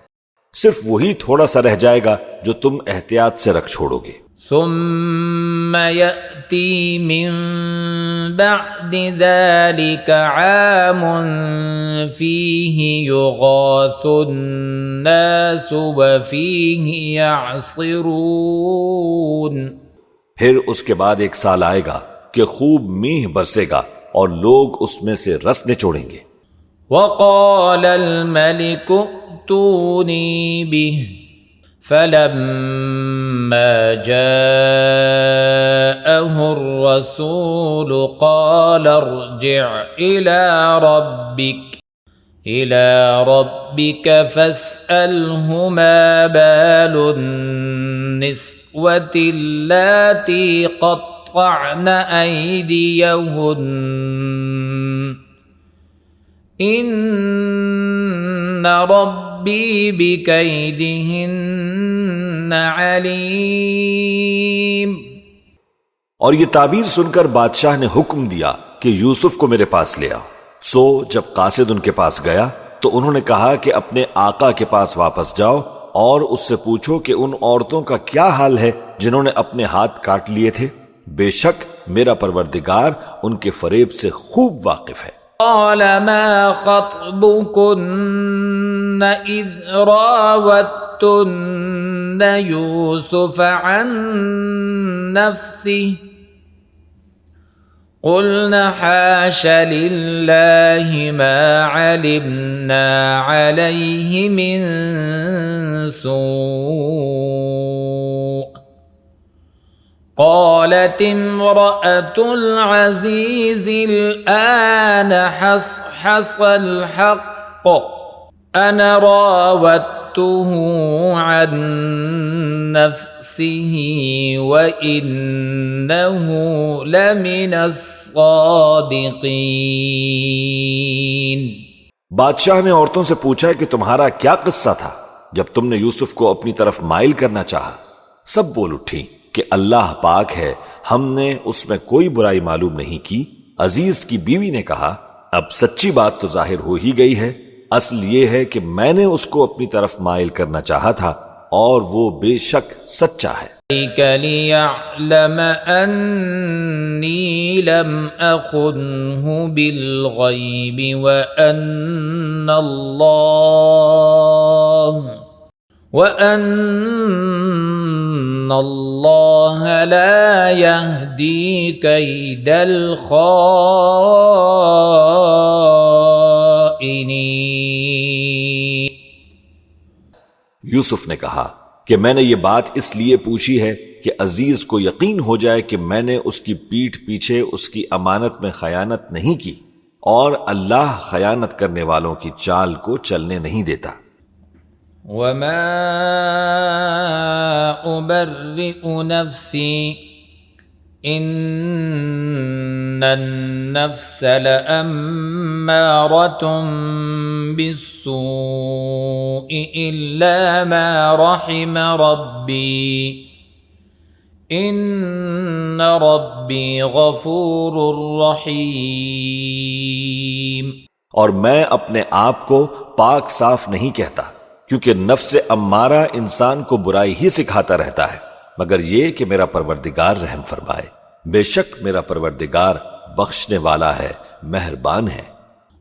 صرف وہی تھوڑا سا رہ جائے گا جو تم احتیاط سے رکھ چھوڑو گے۔ ثم يأتي من بعد ذلك عام فيه يغاث الناس وفيه يعصرون۔ پھر اس کے بعد 1 سال آئے گا کہ خوب میہ برسے گا اور لوگ اس میں سے رس نچوڑیں گے۔ وقال الملك ائتوني به فلما فلما جاءه الرسول قال ارجع إلى ربك فاسأله ما بال النسوة اللاتي قطعن أيديهن إن ربي بكيدهن عليم۔ اور یہ تعبیر سن کر بادشاہ نے حکم دیا کہ یوسف کو میرے پاس لے آؤ۔ سو جب قاصد ان کے پاس گیا تو انہوں نے کہا کہ اپنے آقا کے پاس واپس جاؤ اور اس سے پوچھو کہ ان عورتوں کا کیا حال ہے جنہوں نے اپنے ہاتھ کاٹ لیے تھے، بے شک میرا پروردگار ان کے فریب سے خوب واقف ہے۔ قال ما خطبكن إذ راوتن يوسف عن نفسه قلنا حاش لله ما علمنا عليه من سوء قالت امرأة العزيز الآن حصحص الحق أنا راودته عن نفسه وإنه لمن الصادقين۔ بادشاہ نے عورتوں سے پوچھا کہ تمہارا کیا قصہ تھا جب تم نے یوسف کو اپنی طرف مائل کرنا چاہا؟ سب بول اٹھی کہ اللہ پاک ہے، ہم نے اس میں کوئی برائی معلوم نہیں کی۔ عزیز کی بیوی نے کہا اب سچی بات تو ظاہر ہو ہی گئی ہے، اصل یہ ہے کہ میں نے اس کو اپنی طرف مائل کرنا چاہا تھا اور وہ بے شک سچا ہے۔ لِيَعْلَمَ أَنِّي لَمْ أَخُنْهُ بِالْغَيْبِ وَأَنَّ اللَّهَ لَا يَهْدِي كَيْدَ الْخَائِنِينَ۔ یوسف نے کہا کہ میں نے یہ بات اس لیے پوچھی ہے کہ عزیز کو یقین ہو جائے کہ میں نے اس کی پیٹھ پیچھے اس کی امانت میں خیانت نہیں کی، اور اللہ خیانت کرنے والوں کی چال کو چلنے نہیں دیتا۔ وَمَا أُبَرِّئُ نَفْسِي إِنَّ النَّفْسَ لَأَمَّارَةٌ بِالسُّوءِ إِلَّا مَا رَحِمَ رَبِّي إِنَّ رَبِّي غَفُورٌ رَحِيمٌ۔ اور میں اپنے آپ کو پاک صاف نہیں کہتا، کیونکہ نفس امارہ انسان کو برائی ہی سکھاتا رہتا ہے، مگر یہ کہ میرا پروردگار رحم فرمائے، بے شک میرا پروردگار بخشنے والا ہے، مہربان ہے۔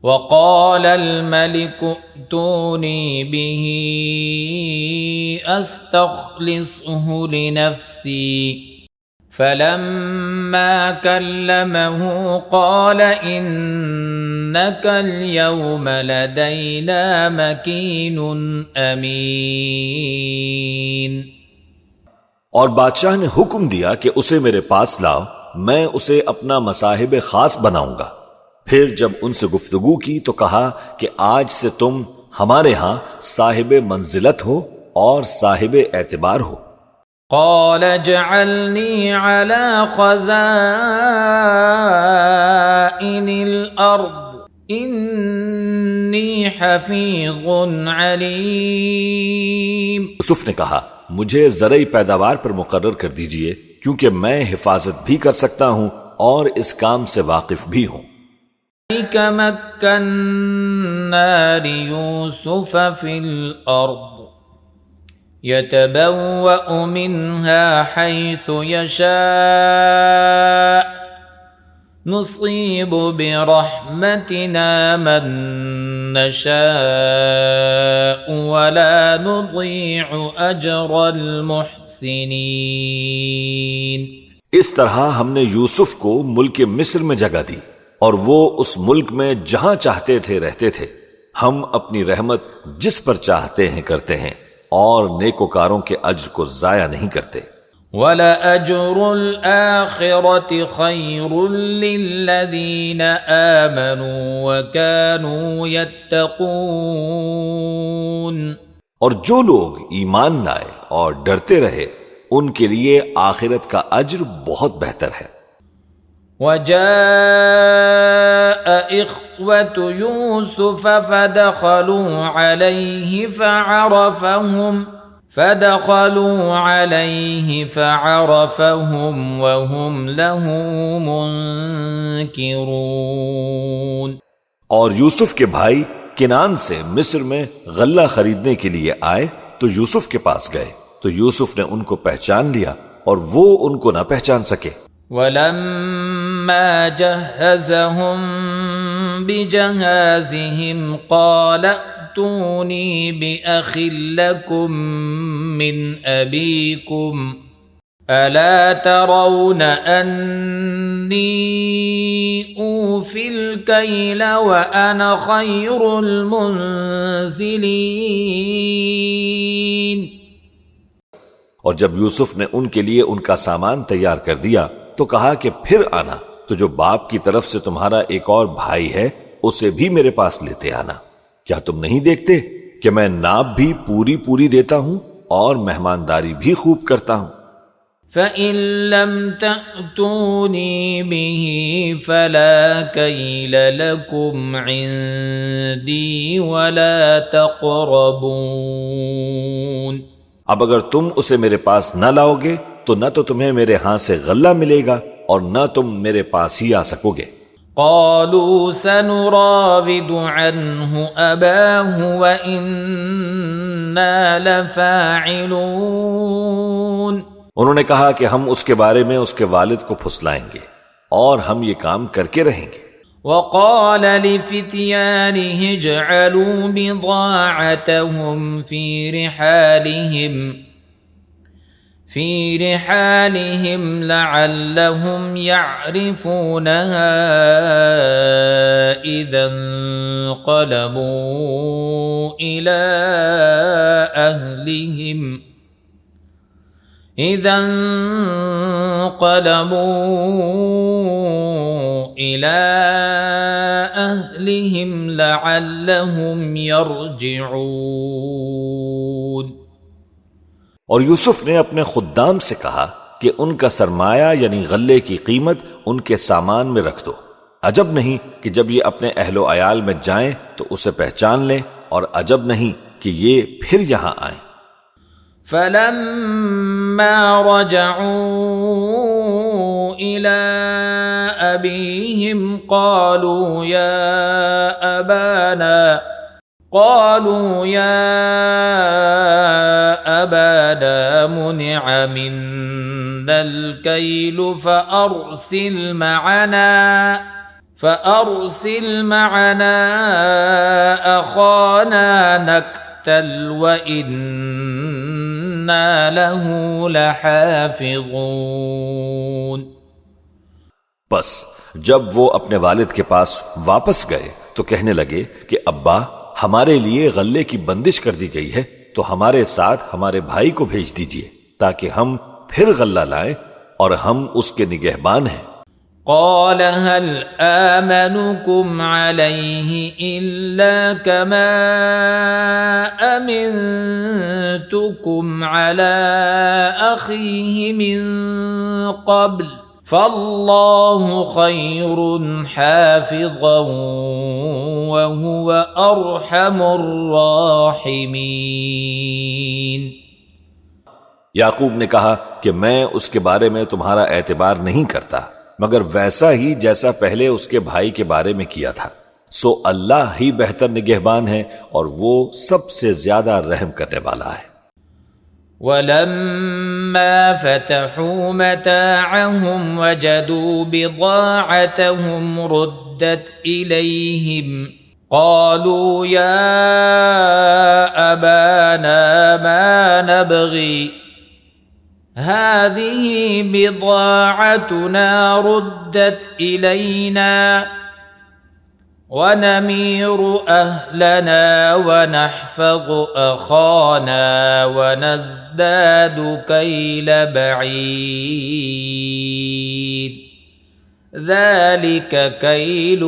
وقال الملك ائتوني به استخلصه لنفسي فلما كلمه قال إنك اليوم لدينا مكين أمين۔ اور بادشاہ نے حکم دیا کہ اسے میرے پاس لاؤ، میں اسے اپنا مصاحب خاص بناؤں گا۔ پھر جب ان سے گفتگو کی تو کہا کہ آج سے تم ہمارے ہاں صاحب منزلت ہو اور صاحب اعتبار ہو۔ قال اجعلني على خزائن الأرض إني حفيظ عليم۔ یوسف نے کہا مجھے زرعی پیداوار پر مقرر کر دیجئے، کیونکہ میں حفاظت بھی کر سکتا ہوں اور اس کام سے واقف بھی ہوں۔ مكنا ليوسف في الأرض يتبوأ منها حيث يشاء نصيب برحمتنا من نشاء ولا نضيع أجر المحسنين۔ اس طرح ہم نے یوسف کو ملک مصر میں جگہ دی اور وہ اس ملک میں جہاں چاہتے تھے رہتے تھے۔ ہم اپنی رحمت جس پر چاہتے ہیں کرتے ہیں اور نیکوکاروں کے اجر کو ضائع نہیں کرتے۔ وَلَأَجْرُ الْآخِرَةِ خَيْرٌ لِّلَّذِينَ آمَنُوا وَكَانُوا يَتَّقُونَ۔ اور جو لوگ ایمان لائے اور ڈرتے رہے ان کے لیے آخرت کا اجر بہت بہتر ہے۔ وَجَاءَ إِخْوَةُ يُوسُفَ فَدَخَلُوا عَلَيْهِ فَعَرَفَهُمْ وَهُمْ لَهُ مُنْكِرُونَ۔ اور یوسف کے بھائی کنان سے مصر میں غلہ خریدنے کے لیے آئے تو یوسف کے پاس گئے تو یوسف نے ان کو پہچان لیا اور وہ ان کو نہ پہچان سکے۔ وَلَمَّا جَهَّزَهُم بِجَهَازِهِمْ قَالَ ائْتُونِي بِأَخٍ لَّكُم مِّنْ أَبِيكُمْ أَلَا تَرَوْنَ أَنِّي أُوفِي الْكَيْلَ وَأَنَا خَيْرُ الْمُنزِلِينَ۔ اور جب یوسف نے ان کے لیے ان کا سامان تیار کر دیا تو کہا کہ پھر آنا تو جو باپ کی طرف سے تمہارا ایک اور بھائی ہے اسے بھی میرے پاس لیتے آنا۔ کیا تم نہیں دیکھتے کہ میں ناپ بھی پوری دیتا ہوں اور مہمانداری بھی خوب کرتا ہوں؟ فَإِن لَّمْ تَأْتُونِي بِهِ فَلَا كَيْلَ لَكُمْ عِندِي وَلَا تَقْرَبُونَ۔ اب اگر تم اسے میرے پاس نہ لاؤ گے تو نہ تو تمہیں میرے ہاں سے غلہ ملے گا اور نہ تم میرے پاس ہی آ سکو گے۔ قالوا سنراود عنه أباه وإنا لفاعلون۔ انہوں نے کہا کہ ہم اس کے بارے میں اس کے والد کو پھسلائیں گے اور ہم یہ کام کر کے رہیں گے۔ وقال لفتيانه اجعلوا بضاعتهم في رحالهم لعلهم يعرفونها إذا انقلبوا إلى أهلهم لعلهم يرجعون۔ اور یوسف نے اپنے خدام سے کہا کہ ان کا سرمایہ یعنی غلے کی قیمت ان کے سامان میں رکھ دو، عجب نہیں کہ جب یہ اپنے اہل و عیال میں جائیں تو اسے پہچان لیں، اور عجب نہیں کہ یہ پھر یہاں آئیں۔ فَلَمَّا رَجَعُوا إِلَىٰ أَبِيهِمْ قَالُوا يَا أَبَانَا مُنِعَ مِنَّا الْكَيْلُ فَأَرْسِلْ مَعَنَا أَخَانَا نَكْتَلْ وَإِنَّا لَهُ لَحَافِظُونَ۔ بس جب وہ اپنے والد کے پاس واپس گئے تو کہنے لگے کہ ابا ہمارے لیے غلے کی بندش کر دی گئی ہے تو ہمارے ساتھ ہمارے بھائی کو بھیج دیجئے تاکہ ہم پھر غلہ لائیں اور ہم اس کے نگہبان ہیں۔ قال هل آمنكم عليه إلا كما أمنتكم على أخيه من قبل فالله خير حافظا وهو أرحم الراحمين۔ یعقوب نے کہا کہ میں اس کے بارے میں تمہارا اعتبار نہیں کرتا مگر ویسا ہی جیسا پہلے اس کے بھائی کے بارے میں کیا تھا، سو اللہ ہی بہتر نگہبان ہے اور وہ سب سے زیادہ رحم کرنے والا ہے۔ وَلَمَّا فَتَحُوا مَتَاعَهُمْ وَجَدُوا بِضَاعَتَهُمْ رُدَّتْ إِلَيْهِمْ قَالُوا يَا أَبَانَا مَا نَبْغِي هذه بضاعتنا ردت إلينا ونمير أهلنا ونحفظ أخانا ونزداد كيل بعيد ذلك كيل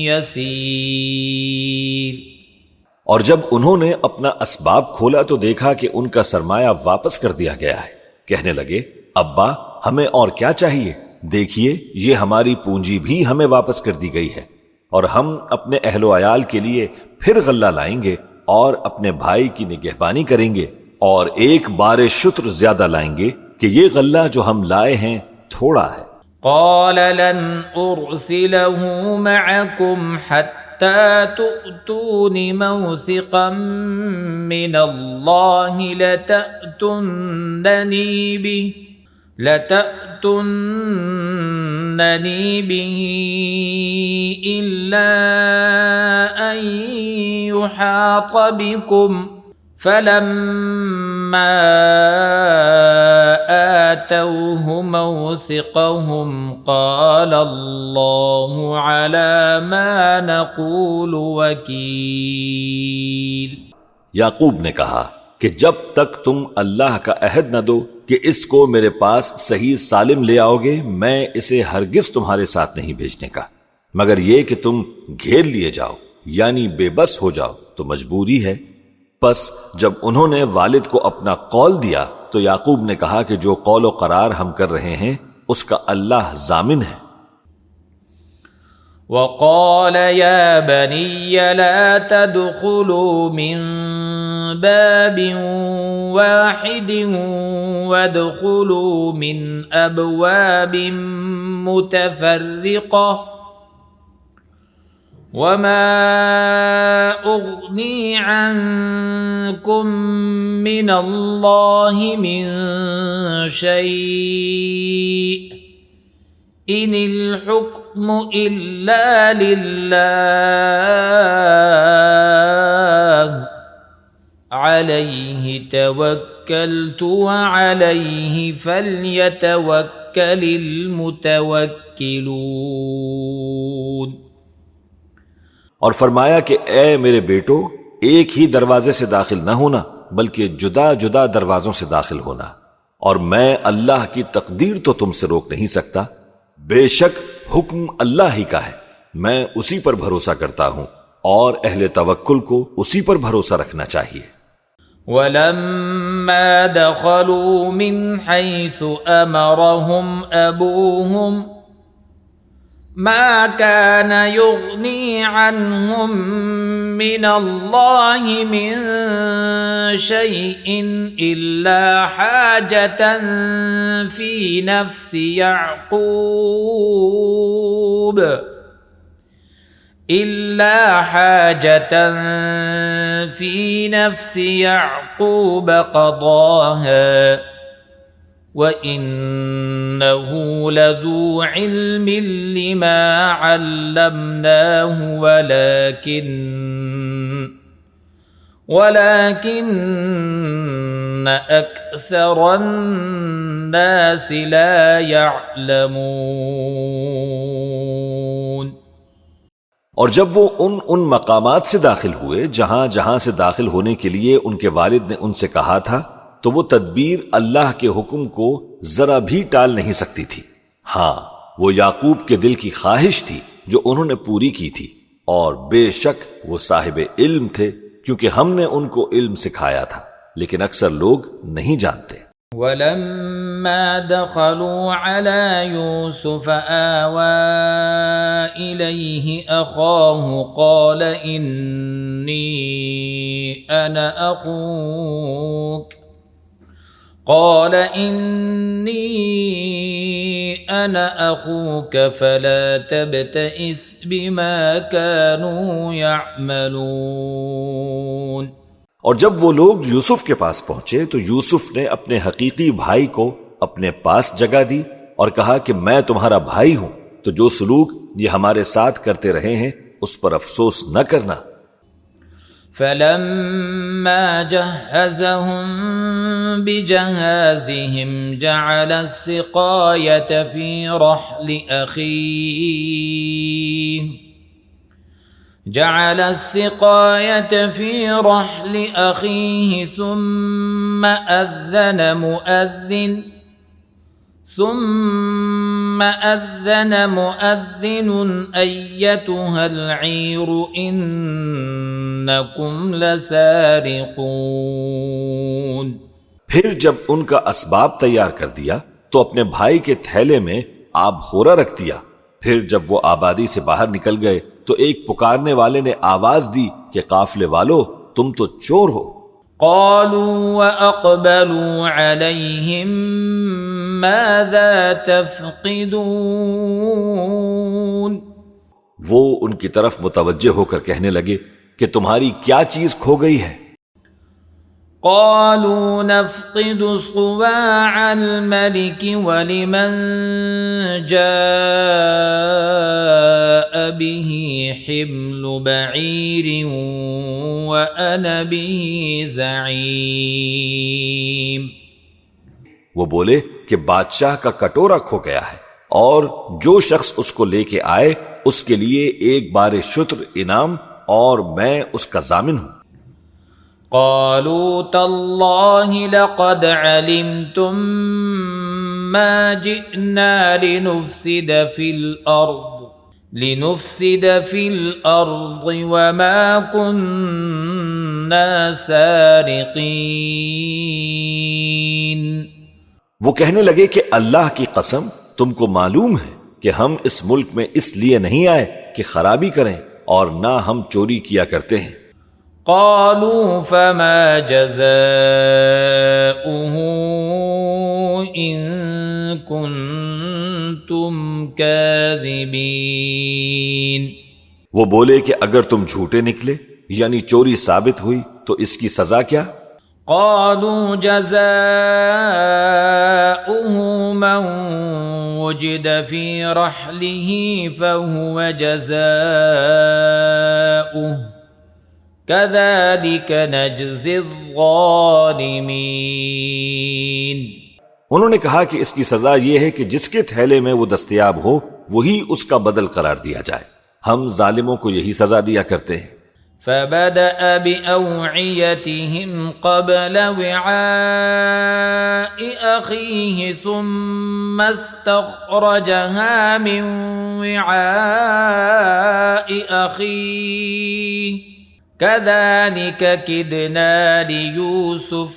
يسير۔ اور جب انہوں نے اپنا اسباب کھولا تو دیکھا کہ ان کا سرمایہ واپس کر دیا گیا ہے۔ کہنے لگے ابا ہمیں اور کیا چاہیے، دیکھیے یہ ہماری پونجی بھی ہمیں واپس کر دی گئی ہے، اور ہم اپنے اہل و عیال کے لیے پھر غلہ لائیں گے اور اپنے بھائی کی نگہبانی کریں گے، اور ایک بار شتر زیادہ لائیں گے کہ یہ غلہ جو ہم لائے ہیں تھوڑا ہے۔ قال لن أرسله معكم حتى تؤتون موثقا من الله لتأتونني به إلا أن يحاط بكم فلما آتوه موثقهم قال الله على ما نقول وكيل۔ یعقوب نے کہا کہ جب تک تم اللہ کا عہد نہ دو کہ اس کو میرے پاس صحیح سالم لے آؤ گے، میں اسے ہرگز تمہارے ساتھ نہیں بھیجنے کا، مگر یہ کہ تم گھیر لیے جاؤ یعنی بے بس ہو جاؤ تو مجبوری ہے۔ پس جب انہوں نے والد کو اپنا قول دیا تو یعقوب نے کہا کہ جو قول و قرار ہم کر رہے ہیں اس کا اللہ ضامن ہے۔ وقال يا بني لا تدخلوا من باب واحد وادخلوا من أبواب متفرقة وما أغني عنكم من الله من شيء إن الحكم إلا لله عليه توكلت وعليه فليتوكل المتوكلون۔ اور فرمایا کہ اے میرے بیٹو ایک ہی دروازے سے داخل نہ ہونا بلکہ جدا جدا دروازوں سے داخل ہونا، اور میں اللہ کی تقدیر تو تم سے روک نہیں سکتا، بے شک حکم اللہ ہی کا ہے، میں اسی پر بھروسہ کرتا ہوں اور اہل توکل کو اسی پر بھروسہ رکھنا چاہیے۔ وَلَمَّا دَخَلُوا مِنْ حَيْثُ أَمَرَهُمْ أَبُوهُمْ مَا كَانَ يُغْنِي عَنْهُمْ مِنَ اللَّهِ مِنْ شَيْءٍ إِلَّا حَاجَةً فِي نَفْسِ يَعْقُوبَ قَضَاهَا وَإِنَّهُ لَذُو عِلْمٍ لِمَا عَلَّمْنَاهُ وَلَكِنَّ أَكْثَرَ النَّاسِ لَا يَعْلَمُونَ۔ اور جب وہ ان مقامات سے داخل ہوئے جہاں سے داخل ہونے کے لیے ان کے والد نے ان سے کہا تھا تو وہ تدبیر اللہ کے حکم کو ذرا بھی ٹال نہیں سکتی تھی۔ ہاں وہ یعقوب کے دل کی خواہش تھی جو انہوں نے پوری کی تھی، اور بے شک وہ صاحب علم تھے کیونکہ ہم نے ان کو علم سکھایا تھا، لیکن اکثر لوگ نہیں جانتے۔ وَلَمَّا دَخَلُوا عَلَى يُوسُفَ آوَى إِلَيْهِ أَخَاهُ قَالَ إِنِّي أَنَا أَخُوكَ فَلَا تَبْتَئِسْ بِمَا كَانُوا يَعْمَلُونَ۔ اور جب وہ لوگ یوسف کے پاس پہنچے تو یوسف نے اپنے حقیقی بھائی کو اپنے پاس جگہ دی اور کہا کہ میں تمہارا بھائی ہوں، تو جو سلوک یہ ہمارے ساتھ کرتے رہے ہیں اس پر افسوس نہ کرنا۔ فَلَمَّا جَهَّزَهُم بِجَهَازِهِمْ جَعَلَ السِّقَايَةَ فِي رَحْلِ أَخِيهِ جعل السقاية في رحل أخيه ثم أذن مؤذن أيتها العير إنكم لسارقون۔ پھر جب ان کا اسباب تیار کر دیا تو اپنے بھائی کے تھیلے میں آب خورا رکھ دیا۔ پھر جب وہ آبادی سے باہر نکل گئے تو ایک پکارنے والے نے آواز دی کہ قافلے والو تم تو چور ہو۔ قالوا وأقبلوا عليهم ماذا تفقدون۔ وہ ان کی طرف متوجہ ہو کر کہنے لگے کہ تمہاری کیا چیز کھو گئی ہے؟ قالوا نفقد صواع الملك ولمن جاء به حمل بعير وأنا به زعيم۔ وہ بولے کہ بادشاہ کا کٹورا کھو گیا ہے اور جو شخص اس کو لے کے آئے اس کے لیے ایک بار شتر انعام اور میں اس کا ضامن ہوں۔ قالوا تالله لقد علمتم ما جئنا لنفسد في الأرض وما كنا سارقين۔ وہ کہنے لگے کہ اللہ کی قسم تم کو معلوم ہے کہ ہم اس ملک میں اس لیے نہیں آئے کہ خرابی کریں اور نہ ہم چوری کیا کرتے ہیں۔ قالوا فما جزاؤه إن كنتم كاذبين۔ وہ بولے کہ اگر تم جھوٹے نکلے یعنی چوری ثابت ہوئی تو اس کی سزا کیا؟ قالوا جزاؤه من وجد في رحله فهو جزاؤه كذلك نجزي الظالمين۔ انہوں نے کہا کہ اس کی سزا یہ ہے کہ جس کے تھیلے میں وہ دستیاب ہو وہی اس کا بدل قرار دیا جائے، ہم ظالموں کو یہی سزا دیا کرتے ہیں۔ فبدأ بأوعيتهم قبل وعاء أخيه ثم استخرجها من وعاء أخيه كذلك كدنا ليوسف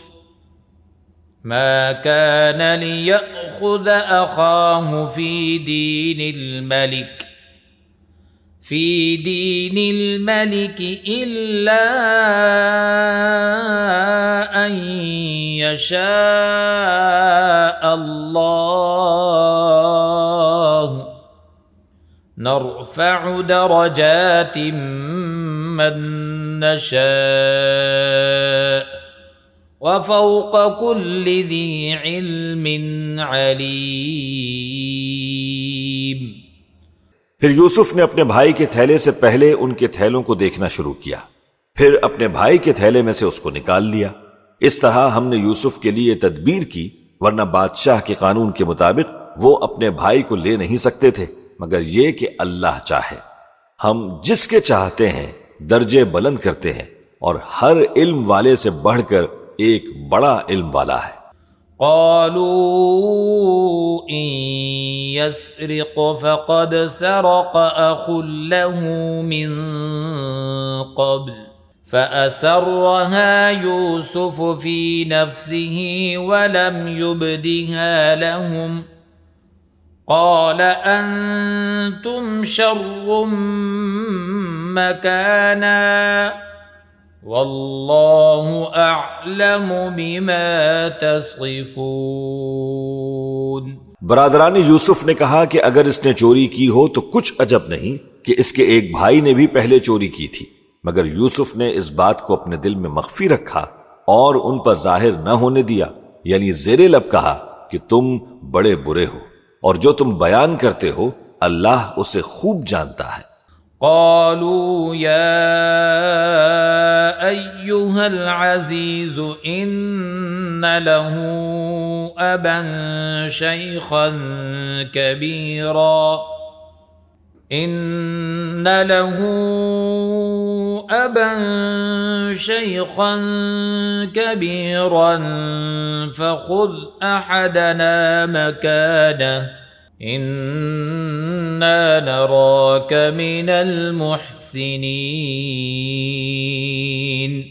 ما كان ليأخذ أخاه في دين الملك إلا أن يشاء الله نرفع درجات من نشاء وفوق كل ذي علم عليم۔ پھر یوسف نے اپنے بھائی کے تھیلے سے پہلے ان کے تھیلوں کو دیکھنا شروع کیا، پھر اپنے بھائی کے تھیلے میں سے اس کو نکال لیا۔ اس طرح ہم نے یوسف کے لیے تدبیر کی، ورنہ بادشاہ کے قانون کے مطابق وہ اپنے بھائی کو لے نہیں سکتے تھے مگر یہ کہ اللہ چاہے۔ ہم جس کے چاہتے ہیں درجے بلند کرتے ہیں اور ہر علم والے سے بڑھ کر ایک بڑا علم والا ہے۔ قالوا إن يسرق فقد سرق أخ له من قبل فأسرها يوسف في نفسه ولم يبدها لهم قال أنتم شر مكانا واللہ اعلم بما تصفون۔ برادران یوسف نے کہا کہ اگر اس نے چوری کی ہو تو کچھ عجب نہیں کہ اس کے ایک بھائی نے بھی پہلے چوری کی تھی، مگر یوسف نے اس بات کو اپنے دل میں مخفی رکھا اور ان پر ظاہر نہ ہونے دیا، یعنی زیر لب کہا کہ تم بڑے برے ہو اور جو تم بیان کرتے ہو اللہ اسے خوب جانتا ہے۔ قالوا يا أيها العزيز إن له أبا شيخا كبيرا إن له أبا شيخا كبيرا فخذ أحدنا مكانه إنا نراك من المحسنين۔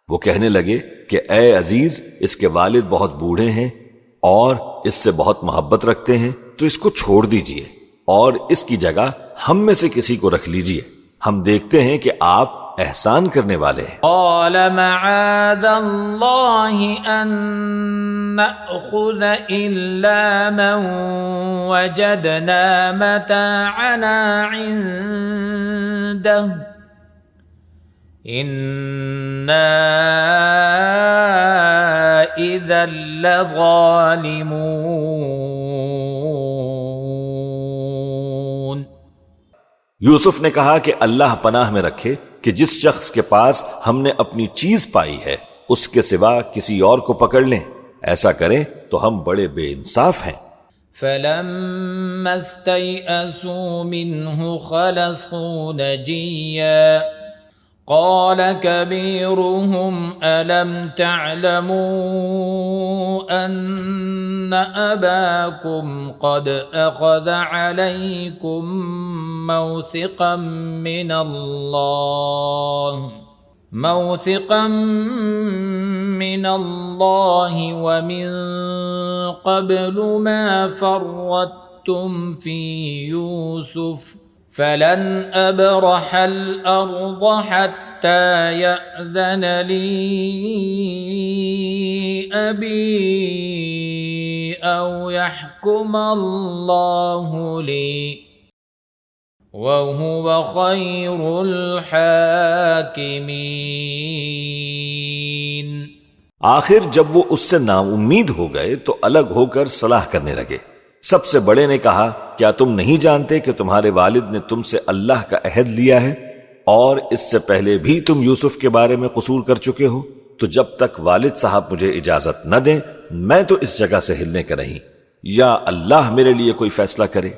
وہ کہنے لگے کہ اے عزیز، اس کے والد بہت بوڑھے ہیں اور اس سے بہت محبت رکھتے ہیں، تو اس کو چھوڑ دیجئے اور اس کی جگہ ہم میں سے کسی کو رکھ لیجئے، ہم دیکھتے ہیں کہ آپ احسان کرنے والے ہیں۔ قال معاذ الله أن نأخذ إلا من وجدنا متاعنا عنده إنا إذا لظالمون۔ یوسف نے کہا کہ اللہ پناہ میں رکھے کہ جس شخص کے پاس ہم نے اپنی چیز پائی ہے اس کے سوا کسی اور کو پکڑ لیں، ایسا کریں تو ہم بڑے بے انصاف ہیں۔ فلما استيئسوا منه خلصوا نجيا قال كبيرهم ألم تعلموا أن أباكم قد أخذ عليكم موثقا من الله ومن قبل ما فرطتم في يوسف فلن أبرح الأرض حتى يأذن لي أبي أو يحكم الله لي وَهُوَ خَيْرُ الْحَاكِمِينَ۔ آخر جب وہ اس سے نا امید ہو گئے تو الگ ہو کر صلاح کرنے لگے۔ سب سے بڑے نے کہا، کیا تم نہیں جانتے کہ تمہارے والد نے تم سے اللہ کا عہد لیا ہے اور اس سے پہلے بھی تم یوسف کے بارے میں قصور کر چکے ہو؟ تو جب تک والد صاحب مجھے اجازت نہ دیں میں تو اس جگہ سے ہلنے کا نہیں، یا اللہ میرے لیے کوئی فیصلہ کرے،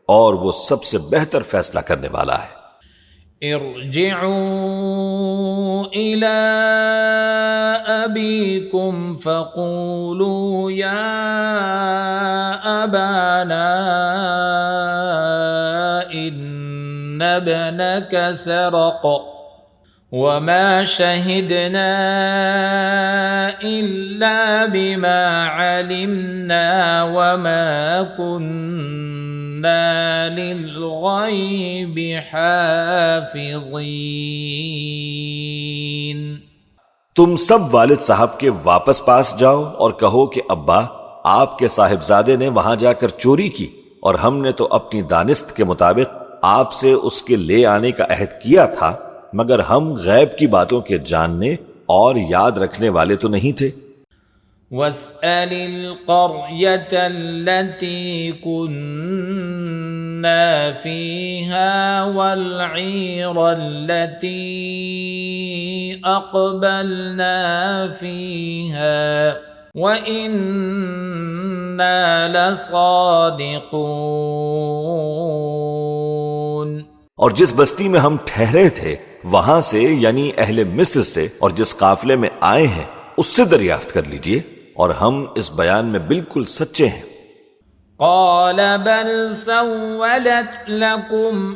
اور وہ سب سے بہتر فیصلہ کرنے والا ہے۔ ارجعوا إلى أبيكم فقولوا يا أبانا إن ابنك سرق وما شهدنا إلا بما علمنا وما كنا للغيب حافظين۔ تم سب والد صاحب کے واپس پاس جاؤ اور کہو کہ ابا، آپ کے صاحبزادے نے وہاں جا کر چوری کی اور ہم نے تو اپنی دانست کے مطابق آپ سے اس کے لے آنے کا عہد کیا تھا، مگر ہم غیب کی باتوں کے جاننے اور یاد رکھنے والے تو نہیں تھے۔ وَاسْأَلِ الْقَرْيَةَ الَّتِي كُنَّا فِيهَا وَالْعِيرَ الَّتِي أَقْبَلْنَا فِيهَا وَإِنَّا لَصَادِقُونَ۔ اور جس بستی میں ہم ٹھہرے تھے وہاں سے، یعنی اہل مصر سے، اور جس قافلے میں آئے ہیں اس سے دریافت کر لیجئے، اور ہم اس بیان میں بالکل سچے ہیں۔ قال بل سولت لكم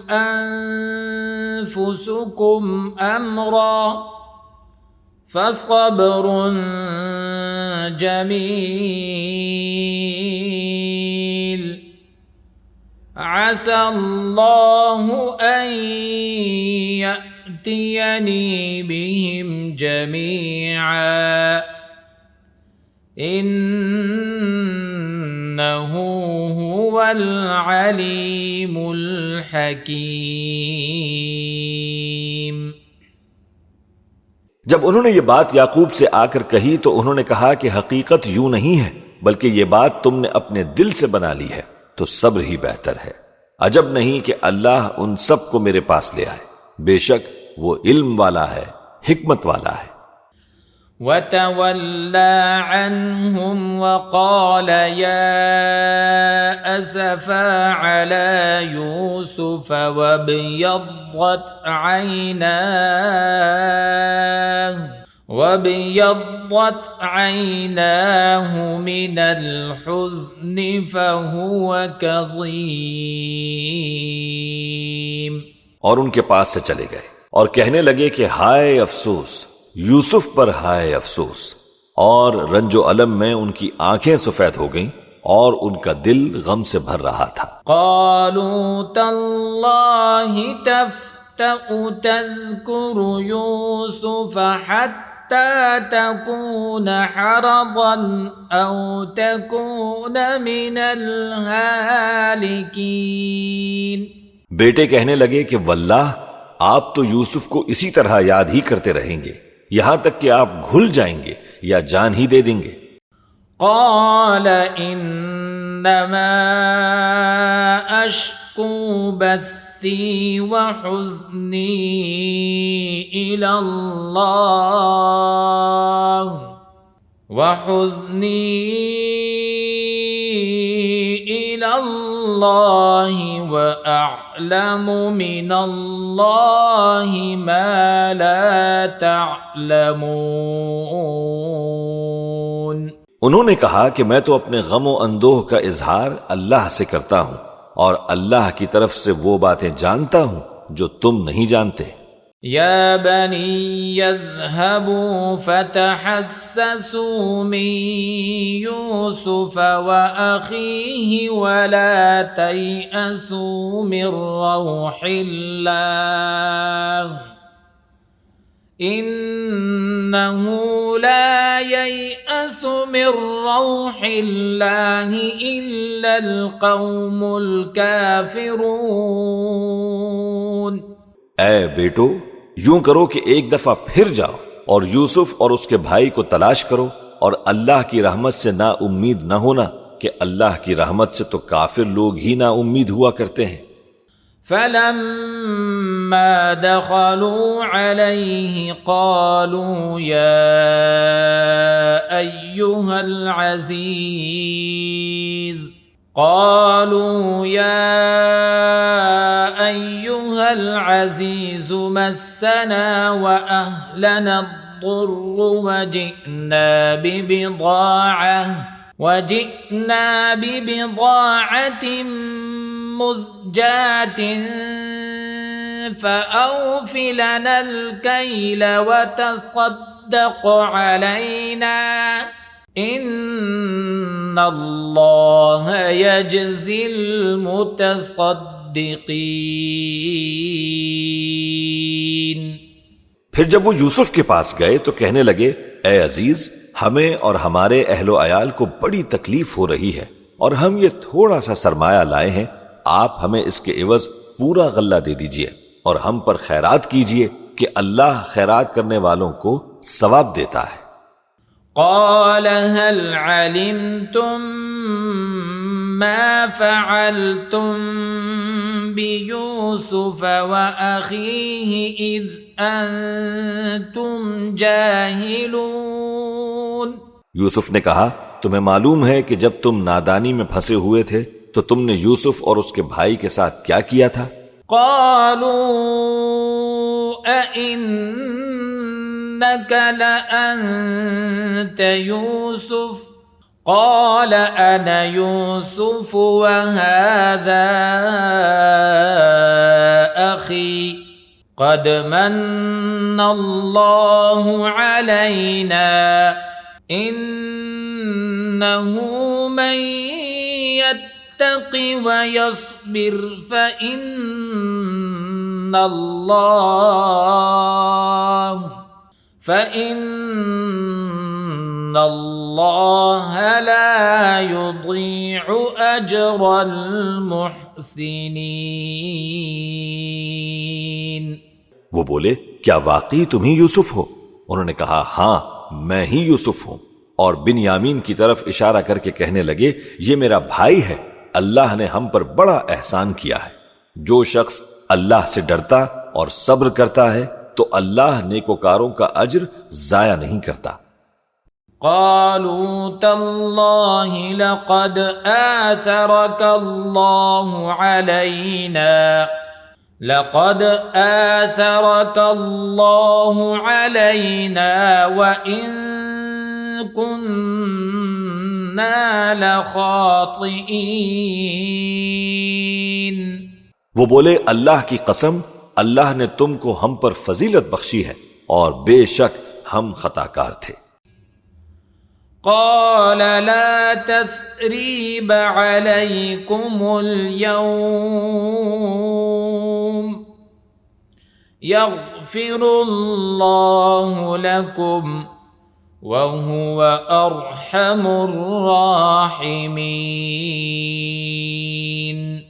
أنفسكم أمرا فصبر جميل عسى الله أن يأتيني بهم جميعا إنه هو العليم الحكيم۔ جب انہوں نے یہ بات یعقوب سے آ کر کہی تو انہوں نے کہا کہ حقیقت یوں نہیں ہے، بلکہ یہ بات تم نے اپنے دل سے بنا لی ہے، تو صبر ہی بہتر ہے۔ عجب نہیں کہ اللہ ان سب کو میرے پاس لے آئے، بے شک وہ علم والا ہے، حکمت والا ہے۔ وتولى عنهم وقال يا أسفا على يوسف وابيضت عيناه من الحزن فهو كظيم. اور ان کے پاس سے چلے گئے اور کہنے لگے کہ ہائے افسوس، یوسف پر ہائے افسوس، اور رنج و الم میں ان کی آنکھیں سفید ہو گئیں اور ان کا دل غم سے بھر رہا تھا. قالوا تالله تفتأ تذكر يوسف حتى تكون حرضا أو تكون من الهالكين. بیٹے کہنے لگے کہ واللہ آپ تو یوسف کو اسی طرح یاد ہی کرتے رہیں گے یہاں تک کہ آپ گھل جائیں گے یا جان ہی دے دیں گے. قال انما اشکو بثی وحزنی الى اللہ وأعلم من اللہ ما لا تعلمون. انہوں نے کہا کہ میں تو اپنے غم و اندوہ کا اظہار اللہ سے کرتا ہوں اور اللہ کی طرف سے وہ باتیں جانتا ہوں جو تم نہیں جانتے. یا بنی اذهبوا فتحسسوا من یوسف وأخیہ ولا تیأسوا من روح اللہ انه لا ييأس من روح اللہ الا القوم الكافرون. اے بیٹو، یوں کرو کہ ایک دفعہ پھر جاؤ اور یوسف اور اس کے بھائی کو تلاش کرو، اور اللہ کی رحمت سے نا امید نہ ہونا کہ اللہ کی رحمت سے تو کافر لوگ ہی نا امید ہوا کرتے ہیں. فلما دخلوا عليه قالوا يا أيها العزيز مسنا وأهلنا الضر وجئنا ببضاعة مزجاة فأوف لنا الكيل وتصدق علينا إن الله يجزي المتصدقين. پھر جب وہ یوسف کے پاس گئے تو کہنے لگے اے عزیز، ہمیں اور ہمارے اہل و عیال کو بڑی تکلیف ہو رہی ہے اور ہم یہ تھوڑا سا سرمایہ لائے ہیں، آپ ہمیں اس کے عوض پورا غلہ دے دیجئے اور ہم پر خیرات کیجئے کہ اللہ خیرات کرنے والوں کو ثواب دیتا ہے. قال هل علمتم ما فعلتم بيوسف وأخيه إذ أنتم جاهلون. یوسف نے کہا تمہیں معلوم ہے کہ جب تم نادانی میں پھنسے ہوئے تھے تو تم نے یوسف اور اس کے بھائی کے ساتھ کیا کیا تھا؟ قالوا أئنك لأنت يوسف قال أنا يوسف وهذا أخي قد من الله علينا إنه من يتق ويصبر فإن الله لا يضيع أجر المحسنين. وہ بولے کیا واقعی تم ہی یوسف ہو؟ انہوں نے کہا ہاں میں ہی یوسف ہوں، اور بنیامین کی طرف اشارہ کر کے کہنے لگے یہ میرا بھائی ہے، اللہ نے ہم پر بڑا احسان کیا ہے. جو شخص اللہ سے ڈرتا اور صبر کرتا ہے تو اللہ نیکوکاروں کا اجر ضائع نہیں کرتا. قالوا تالله لقد آثرك الله علينا وإن كنا لخاطئين۔ وہ بولے اللہ کی قسم، اللہ نے تم کو ہم پر فضیلت بخشی ہے اور بے شک ہم خطا کار تھے۔ قال لا تثريب عليكم اليوم يغفر الله لكم وهو أرحم الراحمين۔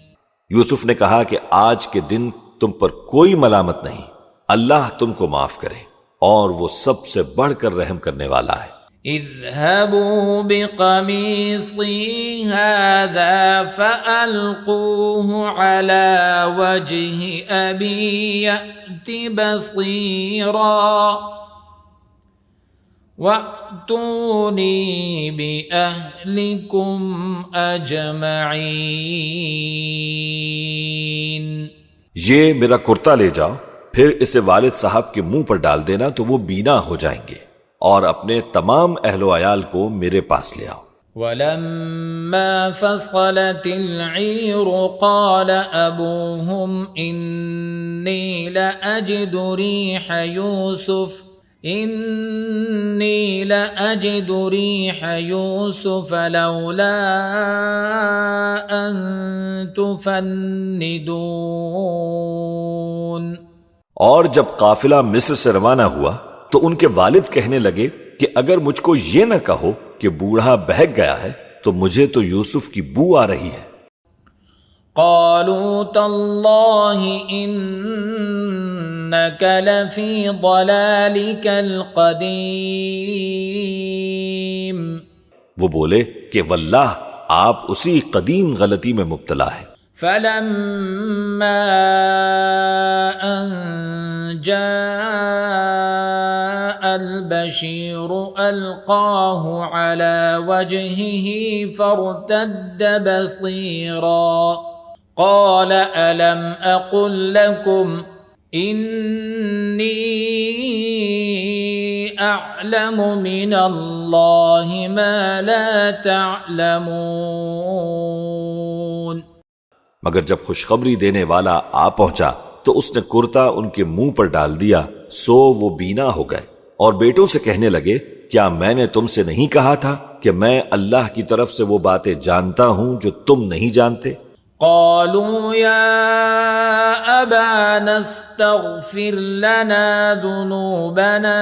یوسف نے کہا کہ آج کے دن تم پر کوئی ملامت نہیں، اللہ تم کو معاف کرے اور وہ سب سے بڑھ کر رحم کرنے والا ہے۔ اذهبوا بقميصي هذا فألقوه على وجه أبي يأت بصيرا وأتوني بأهلكم أجمعين۔ یہ میرا کرتا لے جاؤ، پھر اسے والد صاحب کے منہ پر ڈال دینا تو وہ بینا ہو جائیں گے، اور اپنے تمام اہل و عیال کو میرے پاس لے آؤ۔ ولما فصلت العير قال أبوهم إني لأجد ريح يوسف لولا أن تفندون۔ اور جب قافلہ مصر سے روانہ ہوا تو ان کے والد کہنے لگے کہ اگر مجھ کو یہ نہ کہو کہ بوڑھا بہک گیا ہے تو مجھے تو یوسف کی بو آ رہی ہے۔ قالوا تالله إنك لفي ضلالك القديم۔ وہ بولے کہ واللہ آپ اسی قدیم غلطی میں مبتلا ہے۔ فلما أن جاء البشير ألقاه على وجهه فارتد بصيرا قال ألم أقل لكم إني أعلم من الله ما لا تعلمون۔ مگر جب خوشخبری دینے والا آ پہنچا تو اس نے کرتا ان کے منہ پر ڈال دیا، سو وہ بینا ہو گئے، اور بیٹوں سے کہنے لگے کیا میں نے تم سے نہیں کہا تھا کہ میں اللہ کی طرف سے وہ باتیں جانتا ہوں جو تم نہیں جانتے؟ قالوا يا أبانا استغفر لنا ذنوبنا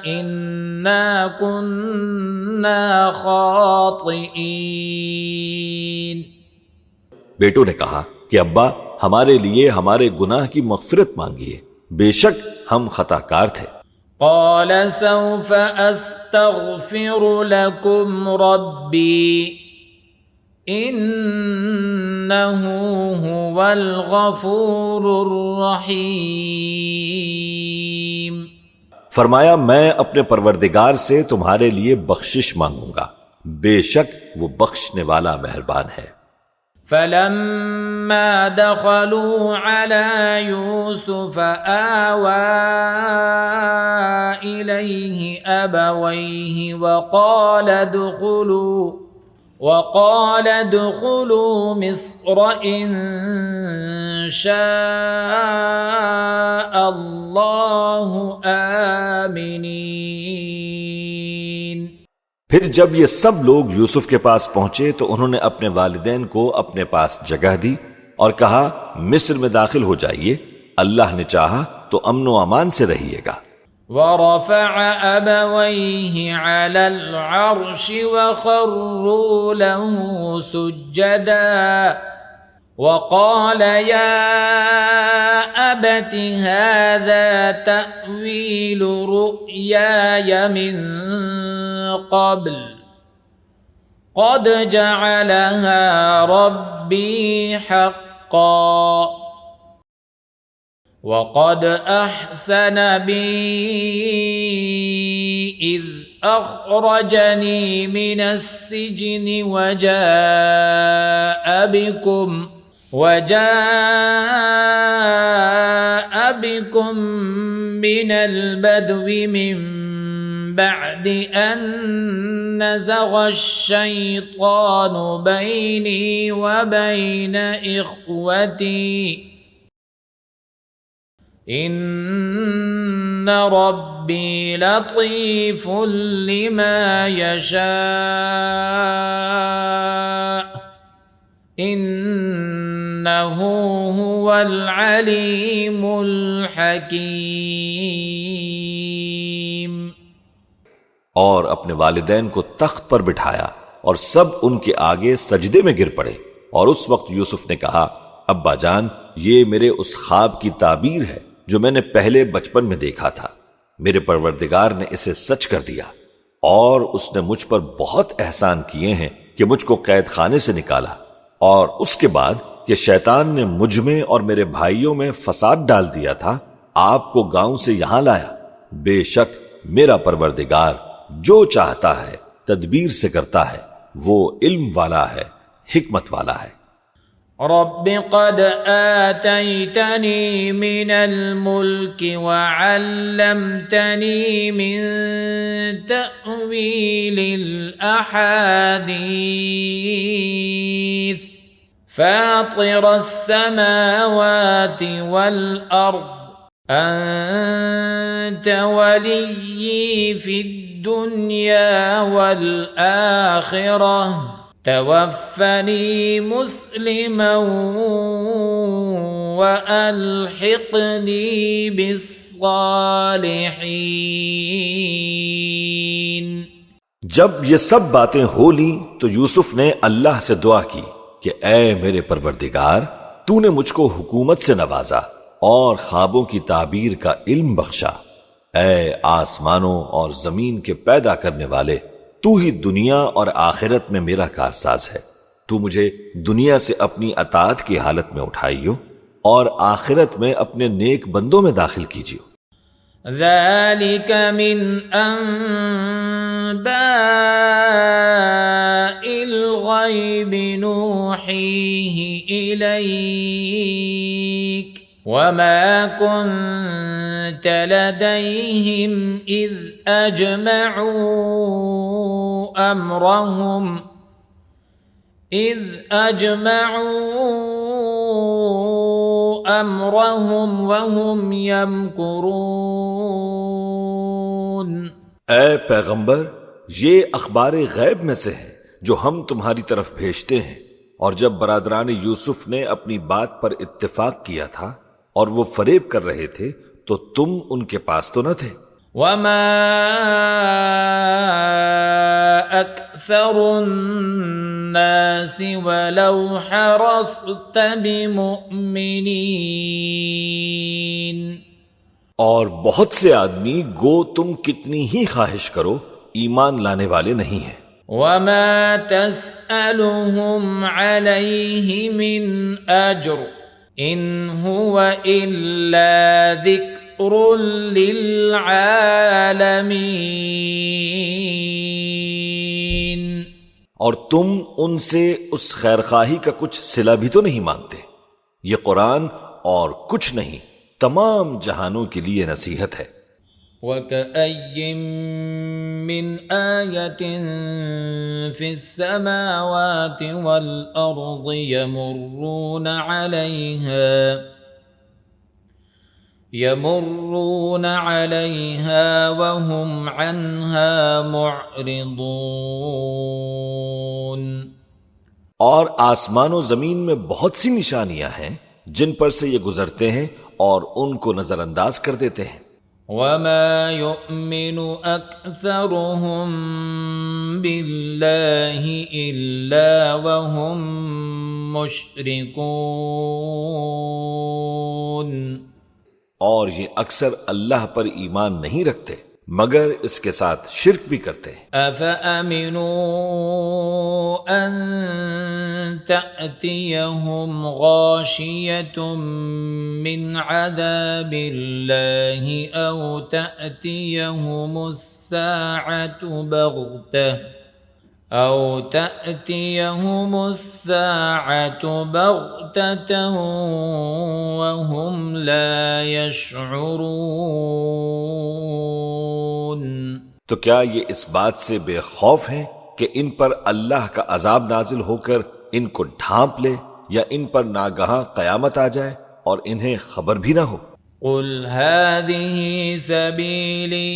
إنا كنا خاطئين۔ بیٹوں نے کہا کہ ابا ہمارے لیے ہمارے گناہ کی مغفرت مانگیے، بے شک ہم خطا کار تھے۔ قال سوف أستغفر لكم ربي إنه هو الغفور الرحيم۔ فرمایا میں اپنے پروردگار سے تمہارے لیے بخشش مانگوں گا، بے شک وہ بخشنے والا مہربان ہے۔ فلما دخلوا على يوسف آوى إليه أبويه وقال ادخلوا مصر إن شاء الله آمنين۔ پھر جب یہ سب لوگ یوسف کے پاس پہنچے تو انہوں نے اپنے والدین کو اپنے پاس جگہ دی اور کہا مصر میں داخل ہو جائیے، اللہ نے چاہا تو امن و امان سے رہیے گا۔ ورفع أبويه على العرش وخروا له سجدا وقال يا أبت هذا تأويل رؤياي من قبل قد جعلها ربي حقا وقد أحسن بي إذ أخرجني من السجن وجاء بكم من البدو من بعد أن نزغ الشيطان بيني وبين إخوتي إن ربي لطيف لما يشاء إنه هو العليم الحكيم۔ اور اپنے والدین کو تخت پر بٹھایا اور سب ان کے آگے سجدے میں گر پڑے، اور اس وقت یوسف نے کہا، ابا جان، یہ میرے اس خواب کی تعبیر ہے جو میں نے پہلے بچپن میں دیکھا تھا۔ میرے پروردگار نے اسے سچ کر دیا، اور اس نے مجھ پر بہت احسان کیے ہیں کہ مجھ کو قید خانے سے نکالا، اور اس کے بعد کہ شیطان نے مجھ میں اور میرے بھائیوں میں فساد ڈال دیا تھا، آپ کو گاؤں سے یہاں لایا۔ بے شک میرا پروردگار جو چاہتا ہے تدبیر سے کرتا ہے، وہ علم والا ہے، حکمت والا ہے۔ رب قد آتيتني من الملك وعلمتني من تأويل الأحاديث فاطر السماوات والأرض أنت ولي في الدنيا والآخرة توفني مسلما وألحقني بالصالحين۔ جب یہ سب باتیں ہو لیں تو یوسف نے اللہ سے دعا کی کہ اے میرے پروردگار، تو نے مجھ کو حکومت سے نوازا اور خوابوں کی تعبیر کا علم بخشا۔ اے آسمانوں اور زمین کے پیدا کرنے والے، تو ہی دنیا اور آخرت میں میرا کارساز ہے۔ تو مجھے دنیا سے اپنی اطاعت کی حالت میں اٹھائیو اور آخرت میں اپنے نیک بندوں میں داخل کیجیو۔ ذلك من أنباء الغيب نوحيه إليك وما كنت لديهم إذ أجمعوا أمرهم وهم يمكرون۔ اے پیغمبر، یہ اخبار غیب میں سے ہے جو ہم تمہاری طرف بھیجتے ہیں، اور جب برادران یوسف نے اپنی بات پر اتفاق کیا تھا اور وہ فریب کر رہے تھے تو تم ان کے پاس تو نہ تھے۔ وما أكثر الناس ولو حرصت بمؤمنين۔ اور بہت سے آدمی گو تم کتنی ہی خواہش کرو ایمان لانے والے نہیں ہیں۔ وما تسألهم عليه من أجر إن هو إلا ذكر للعالمين۔ اور تم ان سے اس خیرخواہی کا کچھ صلہ بھی تو نہیں مانگتے۔ یہ قرآن اور کچھ نہیں، تمام جہانوں کے لیے نصیحت ہے۔ وَكَأَيٍّ مِّنْ آيَةٍ فِي السَّمَاوَاتِ وَالْأَرْضِ يَمُرُّونَ عَلَيْهَا وَهُمْ عَنْهَا مُعْرِضُونَ۔ اور آسمان و زمین میں بہت سی نشانیاں ہیں جن پر سے یہ گزرتے ہیں اور ان کو نظر انداز کر دیتے ہیں۔ وَمَا يُؤْمِنُ أَكْثَرُهُم بِاللَّهِ إِلَّا وَهُم مُشْرِكُونَ۔ اور یہ اکثر اللہ پر ایمان نہیں رکھتے مگر اس کے ساتھ شرک بھی کرتے ہیں۔ أفأمنوا أن تأتيهم غاشية من عذاب الله أو تأتيهم الساعة بغتة وهم لا يشعرون۔ تو کیا یہ اس بات سے بے خوف ہیں کہ ان پر اللہ کا عذاب نازل ہو کر ان کو ڈھانپ لے، یا ان پر ناگہاں قیامت آ جائے اور انہیں خبر بھی نہ ہو؟ قل هذه سبيلي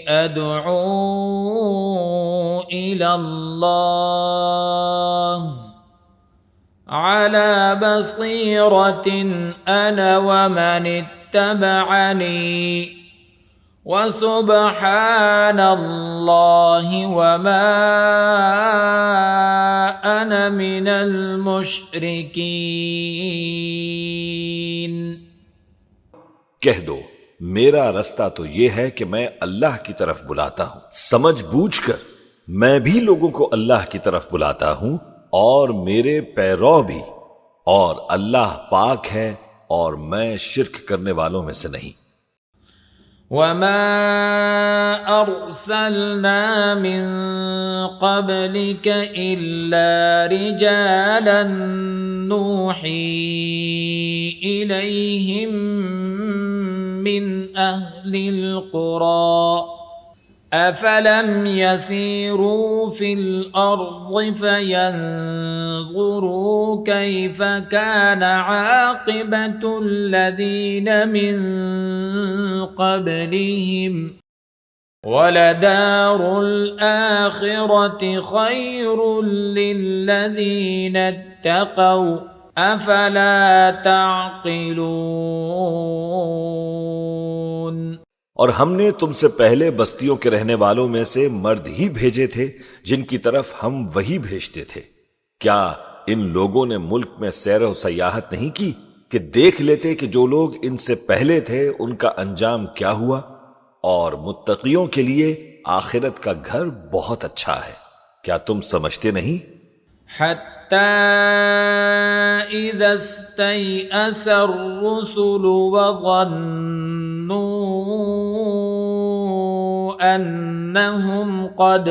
أدعو إلى الله على بصيرة أنا ومن اتبعني وسبحان الله وما أنا من المشركين۔ کہہ دو میرا رستہ تو یہ ہے کہ میں اللہ کی طرف بلاتا ہوں، سمجھ بوجھ کر میں بھی لوگوں کو اللہ کی طرف بلاتا ہوں اور میرے پیرو بھی، اور اللہ پاک ہے اور میں شرک کرنے والوں میں سے نہیں۔ وما أرسلنا من قبلك إلا رجالا نوحي إليهم من أهل القرى أفلم يسيروا في الأرض فينظروا كيف كان عاقبة الذين من قبلهم ولدار الآخرة خير للذين اتقوا أفلا تعقلون۔ اور ہم نے تم سے پہلے بستیوں کے رہنے والوں میں سے مرد ہی بھیجے تھے جن کی طرف ہم وہی بھیجتے تھے۔ کیا ان لوگوں نے ملک میں سیر و سیاحت نہیں کی کہ دیکھ لیتے کہ جو لوگ ان سے پہلے تھے ان کا انجام کیا ہوا؟ اور متقیوں کے لیے آخرت کا گھر بہت اچھا ہے، کیا تم سمجھتے نہیں؟ حتى إذا استيأس الرسل وظنوا أنهم قد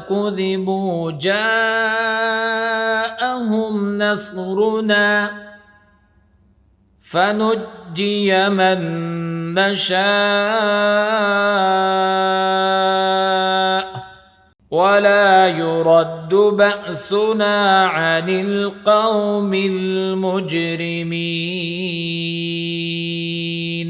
كذبوا جاءهم نصرنا فنجي من نشاء ولا يرد بأسنا عن القوم المجرمين۔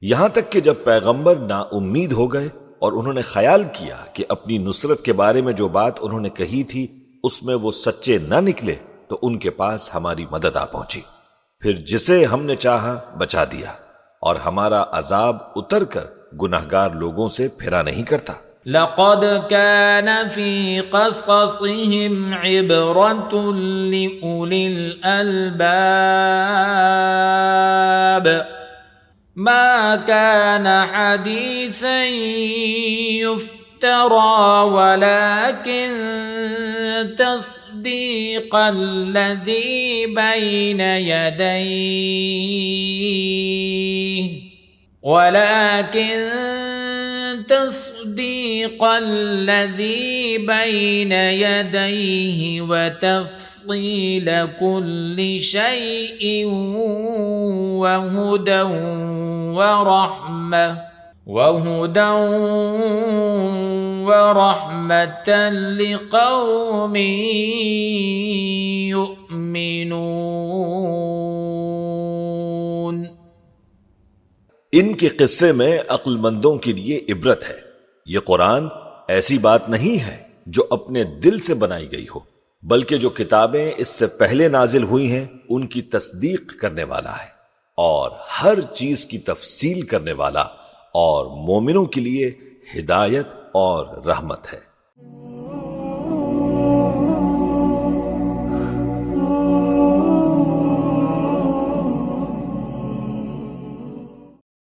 یہاں تک کہ جب پیغمبر نا امید ہو گئے اور انہوں نے خیال کیا کہ اپنی نصرت کے بارے میں جو بات انہوں نے کہی تھی اس میں وہ سچے نہ نکلے تو ان کے پاس ہماری مدد آ پہنچی، پھر جسے ہم نے چاہا بچا دیا، اور ہمارا عذاب اتر کر گناہگار لوگوں سے پھرا نہیں کرتا۔ لقد كان في قصصهم عبرة لأولي الألباب ما كان حديثا يفترى ولكن تصديق الذي بين يديه وتفصيل كل شيء وهدى ورحمة لقوم يؤمنون۔ ان کے قصے میں عقل مندوں کے لیے عبرت ہے۔ یہ قرآن ایسی بات نہیں ہے جو اپنے دل سے بنائی گئی ہو، بلکہ جو کتابیں اس سے پہلے نازل ہوئی ہیں ان کی تصدیق کرنے والا ہے، اور ہر چیز کی تفصیل کرنے والا، اور مومنوں کے لیے ہدایت اور رحمت ہے۔